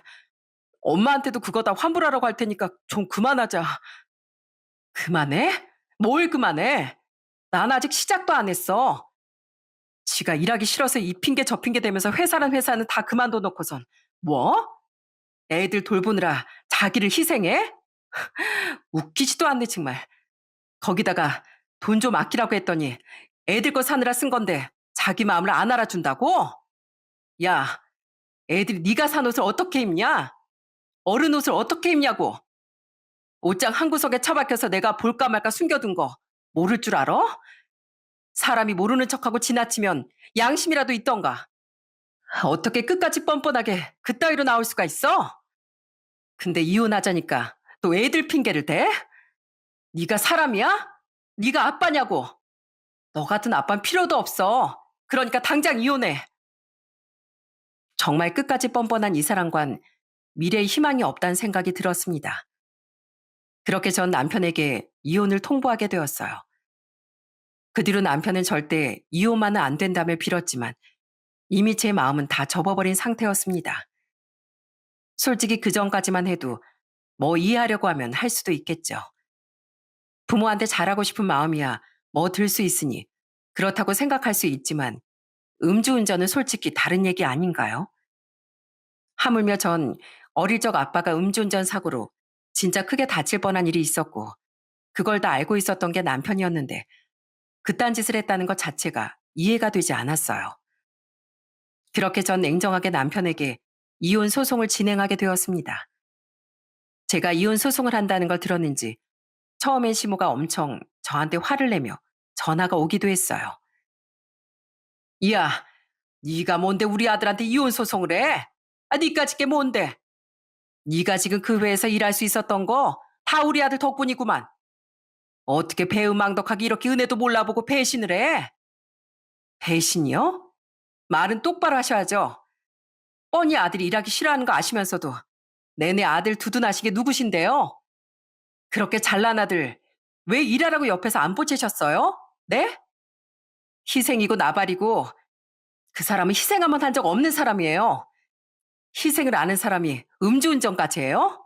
엄마한테도 그거 다 환불하라고 할 테니까 좀 그만하자. 그만해? 뭘 그만해? 난 아직 시작도 안 했어. 지가 일하기 싫어서 이 핑계 저 핑계 대면서 회사는 다 그만둬 놓고선 뭐? 애들 돌보느라 자기를 희생해? 웃기지도 않네 정말. 거기다가 돈 좀 아끼라고 했더니 애들 거 사느라 쓴 건데 자기 마음을 안 알아준다고? 야, 애들이 네가 산 옷을 어떻게 입냐? 어른 옷을 어떻게 입냐고. 옷장 한 구석에 처박혀서 내가 볼까 말까 숨겨둔 거 모를 줄 알아? 사람이 모르는 척하고 지나치면 양심이라도 있던가. 어떻게 끝까지 뻔뻔하게 그따위로 나올 수가 있어? 근데 이혼하자니까 또 애들 핑계를 대? 네가 사람이야? 네가 아빠냐고. 너 같은 아빠는 필요도 없어. 그러니까 당장 이혼해. 정말 끝까지 뻔뻔한 이 사람과는 미래의 희망이 없다는 생각이 들었습니다. 그렇게 전 남편에게 이혼을 통보하게 되었어요. 그 뒤로 남편은 절대 이혼만은 안 된다며 빌었지만 이미 제 마음은 다 접어버린 상태였습니다. 솔직히 그 전까지만 해도 뭐 이해하려고 하면 할 수도 있겠죠. 부모한테 잘하고 싶은 마음이야 뭐 들 수 있으니 그렇다고 생각할 수 있지만 음주운전은 솔직히 다른 얘기 아닌가요? 하물며 전 어릴 적 아빠가 음주운전 사고로 진짜 크게 다칠 뻔한 일이 있었고 그걸 다 알고 있었던 게 남편이었는데 그딴 짓을 했다는 것 자체가 이해가 되지 않았어요. 그렇게 전 냉정하게 남편에게 이혼 소송을 진행하게 되었습니다. 제가 이혼 소송을 한다는 걸 들었는지 처음엔 시모가 엄청 저한테 화를 내며 전화가 오기도 했어요. 야, 네가 뭔데 우리 아들한테 이혼 소송을 해? 아, 니까짓 게 뭔데? 네가 지금 그 회사에서 일할 수 있었던 거 다 우리 아들 덕분이구만. 어떻게 배은망덕하게 이렇게 은혜도 몰라보고 배신을 해? 배신이요? 말은 똑바로 하셔야죠. 뻔히 아들이 일하기 싫어하는 거 아시면서도 내내 아들 두둔하시게 누구신데요? 그렇게 잘난 아들 왜 일하라고 옆에서 안 보채셨어요? 네? 희생이고 나발이고 그 사람은 희생 한번 한 적 없는 사람이에요. 희생을 아는 사람이 음주운전까지 해요?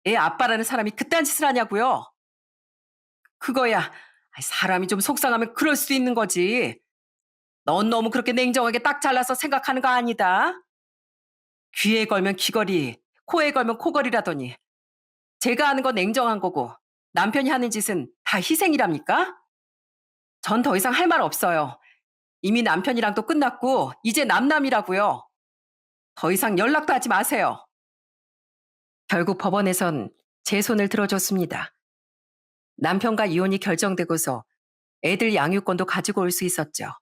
애 아빠라는 사람이 그딴 짓을 하냐고요? 그거야 사람이 좀 속상하면 그럴 수 있는 거지. 넌 너무 그렇게 냉정하게 딱 잘라서 생각하는 거 아니다. 귀에 걸면 귀걸이, 코에 걸면 코걸이라더니 제가 하는 건 냉정한 거고 남편이 하는 짓은 다 희생이랍니까? 전 더 이상 할 말 없어요. 이미 남편이랑도 끝났고 이제 남남이라고요. 더 이상 연락도 하지 마세요. 결국 법원에선 제 손을 들어줬습니다. 남편과 이혼이 결정되고서 애들 양육권도 가지고 올 수 있었죠.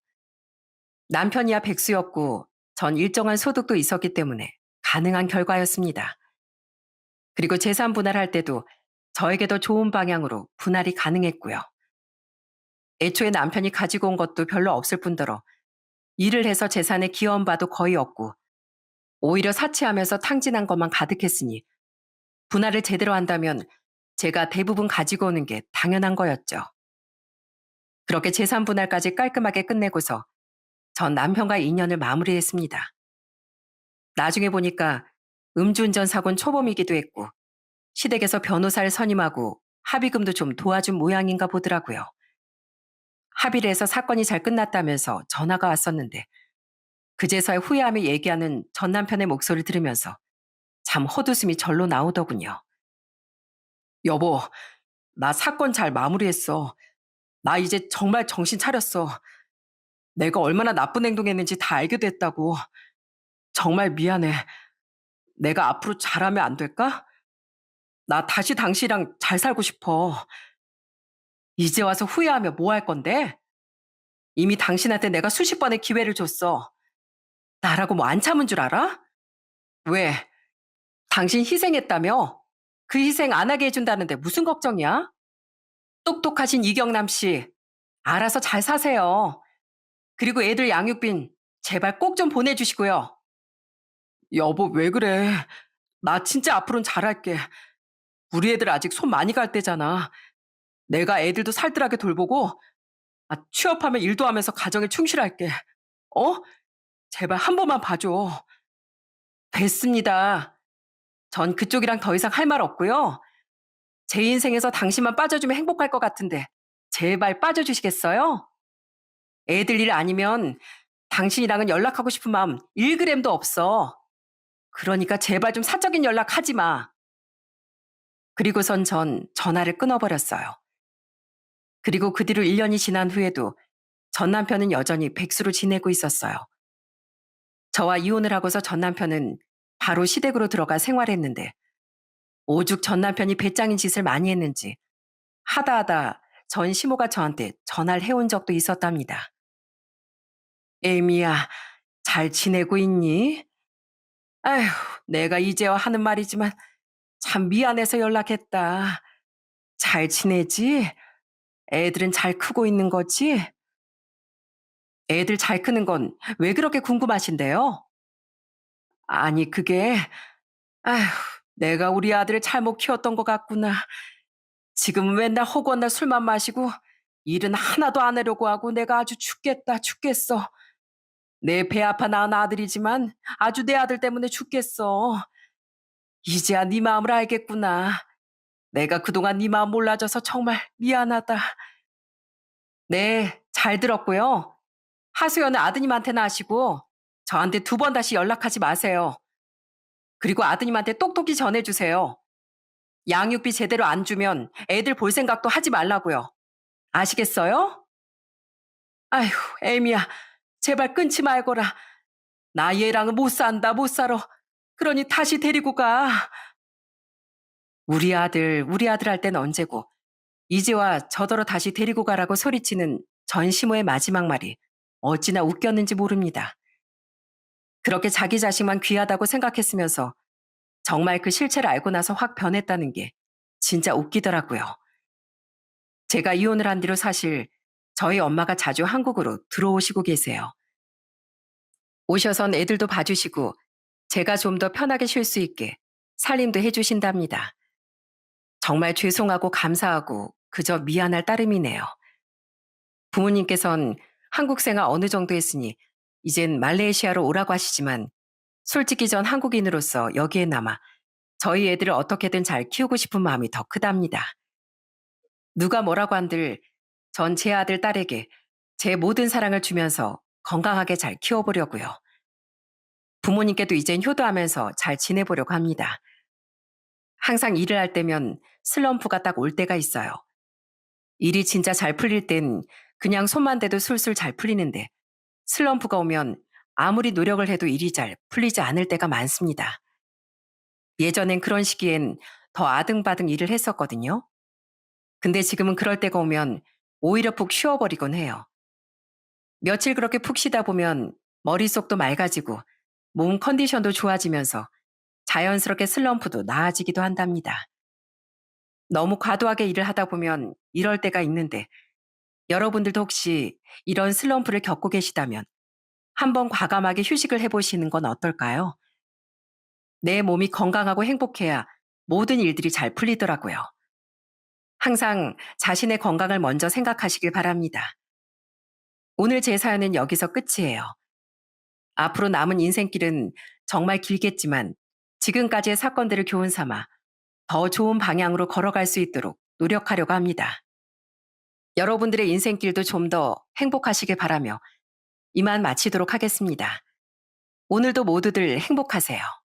남편이야 백수였고 전 일정한 소득도 있었기 때문에 가능한 결과였습니다. 그리고 재산 분할할 때도 저에게 더 좋은 방향으로 분할이 가능했고요. 애초에 남편이 가지고 온 것도 별로 없을 뿐더러 일을 해서 재산에 기여한 바도 거의 없고 오히려 사치하면서 탕진한 것만 가득했으니 분할을 제대로 한다면 제가 대부분 가지고 오는 게 당연한 거였죠. 그렇게 재산 분할까지 깔끔하게 끝내고서 전 남편과의 인연을 마무리했습니다. 나중에 보니까 음주운전 사고는 초범이기도 했고 시댁에서 변호사를 선임하고 합의금도 좀 도와준 모양인가 보더라고요. 합의를 해서 사건이 잘 끝났다면서 전화가 왔었는데 그제서야 후회하며 얘기하는 전 남편의 목소리를 들으면서 참 헛웃음이 절로 나오더군요. 여보, 나 사건 잘 마무리했어. 나 이제 정말 정신 차렸어. 내가 얼마나 나쁜 행동했는지 다 알게 됐다고. 정말 미안해. 내가 앞으로 잘하면 안 될까? 나 다시 당신이랑 잘 살고 싶어. 이제 와서 후회하며 뭐 할 건데? 이미 당신한테 내가 수십 번의 기회를 줬어. 나라고 뭐 안 참은 줄 알아? 왜? 당신 희생했다며? 그 희생 안 하게 해준다는데 무슨 걱정이야? 똑똑하신 이경남 씨, 알아서 잘 사세요. 그리고 애들 양육빈 제발 꼭 좀 보내주시고요. 여보, 왜 그래? 나 진짜 앞으로는 잘할게. 우리 애들 아직 손 많이 갈 때잖아. 내가 애들도 살뜰하게 돌보고 취업하면 일도 하면서 가정에 충실할게. 어? 제발 한 번만 봐줘. 됐습니다. 전 그쪽이랑 더 이상 할 말 없고요. 제 인생에서 당신만 빠져주면 행복할 것 같은데 제발 빠져주시겠어요? 애들 일 아니면 당신이랑은 연락하고 싶은 마음 1그램도 없어. 그러니까 제발 좀 사적인 연락 하지 마. 그리고선 전 전화를 끊어버렸어요. 그리고 그 뒤로 1년이 지난 후에도 전 남편은 여전히 백수로 지내고 있었어요. 저와 이혼을 하고서 전 남편은 바로 시댁으로 들어가 생활했는데 오죽 전 남편이 배짱인 짓을 많이 했는지 하다 전 시모가 저한테 전화를 해온 적도 있었답니다. 에이미야, 잘 지내고 있니? 아휴, 내가 이제야 하는 말이지만 참 미안해서 연락했다. 잘 지내지? 애들은 잘 크고 있는 거지? 애들 잘 크는 건 왜 그렇게 궁금하신데요? 아니, 그게, 아휴, 내가 우리 아들을 잘못 키웠던 것 같구나. 지금은 맨날 허구한 날 술만 마시고 일은 하나도 안 하려고 하고 내가 아주 죽겠다, 죽겠어. 내 배 아파 낳은 아들이지만 아주 내 아들 때문에 죽겠어. 이제야 네 마음을 알겠구나. 내가 그동안 네 마음 몰라줘서 정말 미안하다. 네, 잘 들었고요. 하소연은 아드님한테나 하시고 저한테 2번 다시 연락하지 마세요. 그리고 아드님한테 똑똑히 전해주세요. 양육비 제대로 안 주면 애들 볼 생각도 하지 말라고요. 아시겠어요? 아휴, 애미야, 제발 끊지 말거라. 나 얘랑은 못 산다, 못 살아. 그러니 다시 데리고 가. 우리 아들 할 땐 언제고. 이제와 저더러 다시 데리고 가라고 소리치는 전 시모의 마지막 말이 어찌나 웃겼는지 모릅니다. 그렇게 자기 자식만 귀하다고 생각했으면서 정말 그 실체를 알고 나서 확 변했다는 게 진짜 웃기더라고요. 제가 이혼을 한 뒤로 사실 저희 엄마가 자주 한국으로 들어오시고 계세요. 오셔선 애들도 봐주시고 제가 좀 더 편하게 쉴 수 있게 살림도 해주신답니다. 정말 죄송하고 감사하고 그저 미안할 따름이네요. 부모님께선 한국 생활 어느 정도 했으니 이젠 말레이시아로 오라고 하시지만 솔직히 전 한국인으로서 여기에 남아 저희 애들을 어떻게든 잘 키우고 싶은 마음이 더 크답니다. 누가 뭐라고 한들 전 제 아들 딸에게 제 모든 사랑을 주면서 건강하게 잘 키워보려고요. 부모님께도 이젠 효도하면서 잘 지내보려고 합니다. 항상 일을 할 때면 슬럼프가 딱 올 때가 있어요. 일이 진짜 잘 풀릴 땐 그냥 손만 대도 술술 잘 풀리는데 슬럼프가 오면 아무리 노력을 해도 일이 잘 풀리지 않을 때가 많습니다. 예전엔 그런 시기엔 더 아등바등 일을 했었거든요. 근데 지금은 그럴 때가 오면 오히려 푹 쉬어버리곤 해요. 며칠 그렇게 푹 쉬다 보면 머릿속도 맑아지고 몸 컨디션도 좋아지면서 자연스럽게 슬럼프도 나아지기도 한답니다. 너무 과도하게 일을 하다 보면 이럴 때가 있는데 여러분들도 혹시 이런 슬럼프를 겪고 계시다면 한번 과감하게 휴식을 해보시는 건 어떨까요? 내 몸이 건강하고 행복해야 모든 일들이 잘 풀리더라고요. 항상 자신의 건강을 먼저 생각하시길 바랍니다. 오늘 제 사연은 여기서 끝이에요. 앞으로 남은 인생길은 정말 길겠지만 지금까지의 사건들을 교훈 삼아 더 좋은 방향으로 걸어갈 수 있도록 노력하려고 합니다. 여러분들의 인생길도 좀 더 행복하시길 바라며 이만 마치도록 하겠습니다. 오늘도 모두들 행복하세요.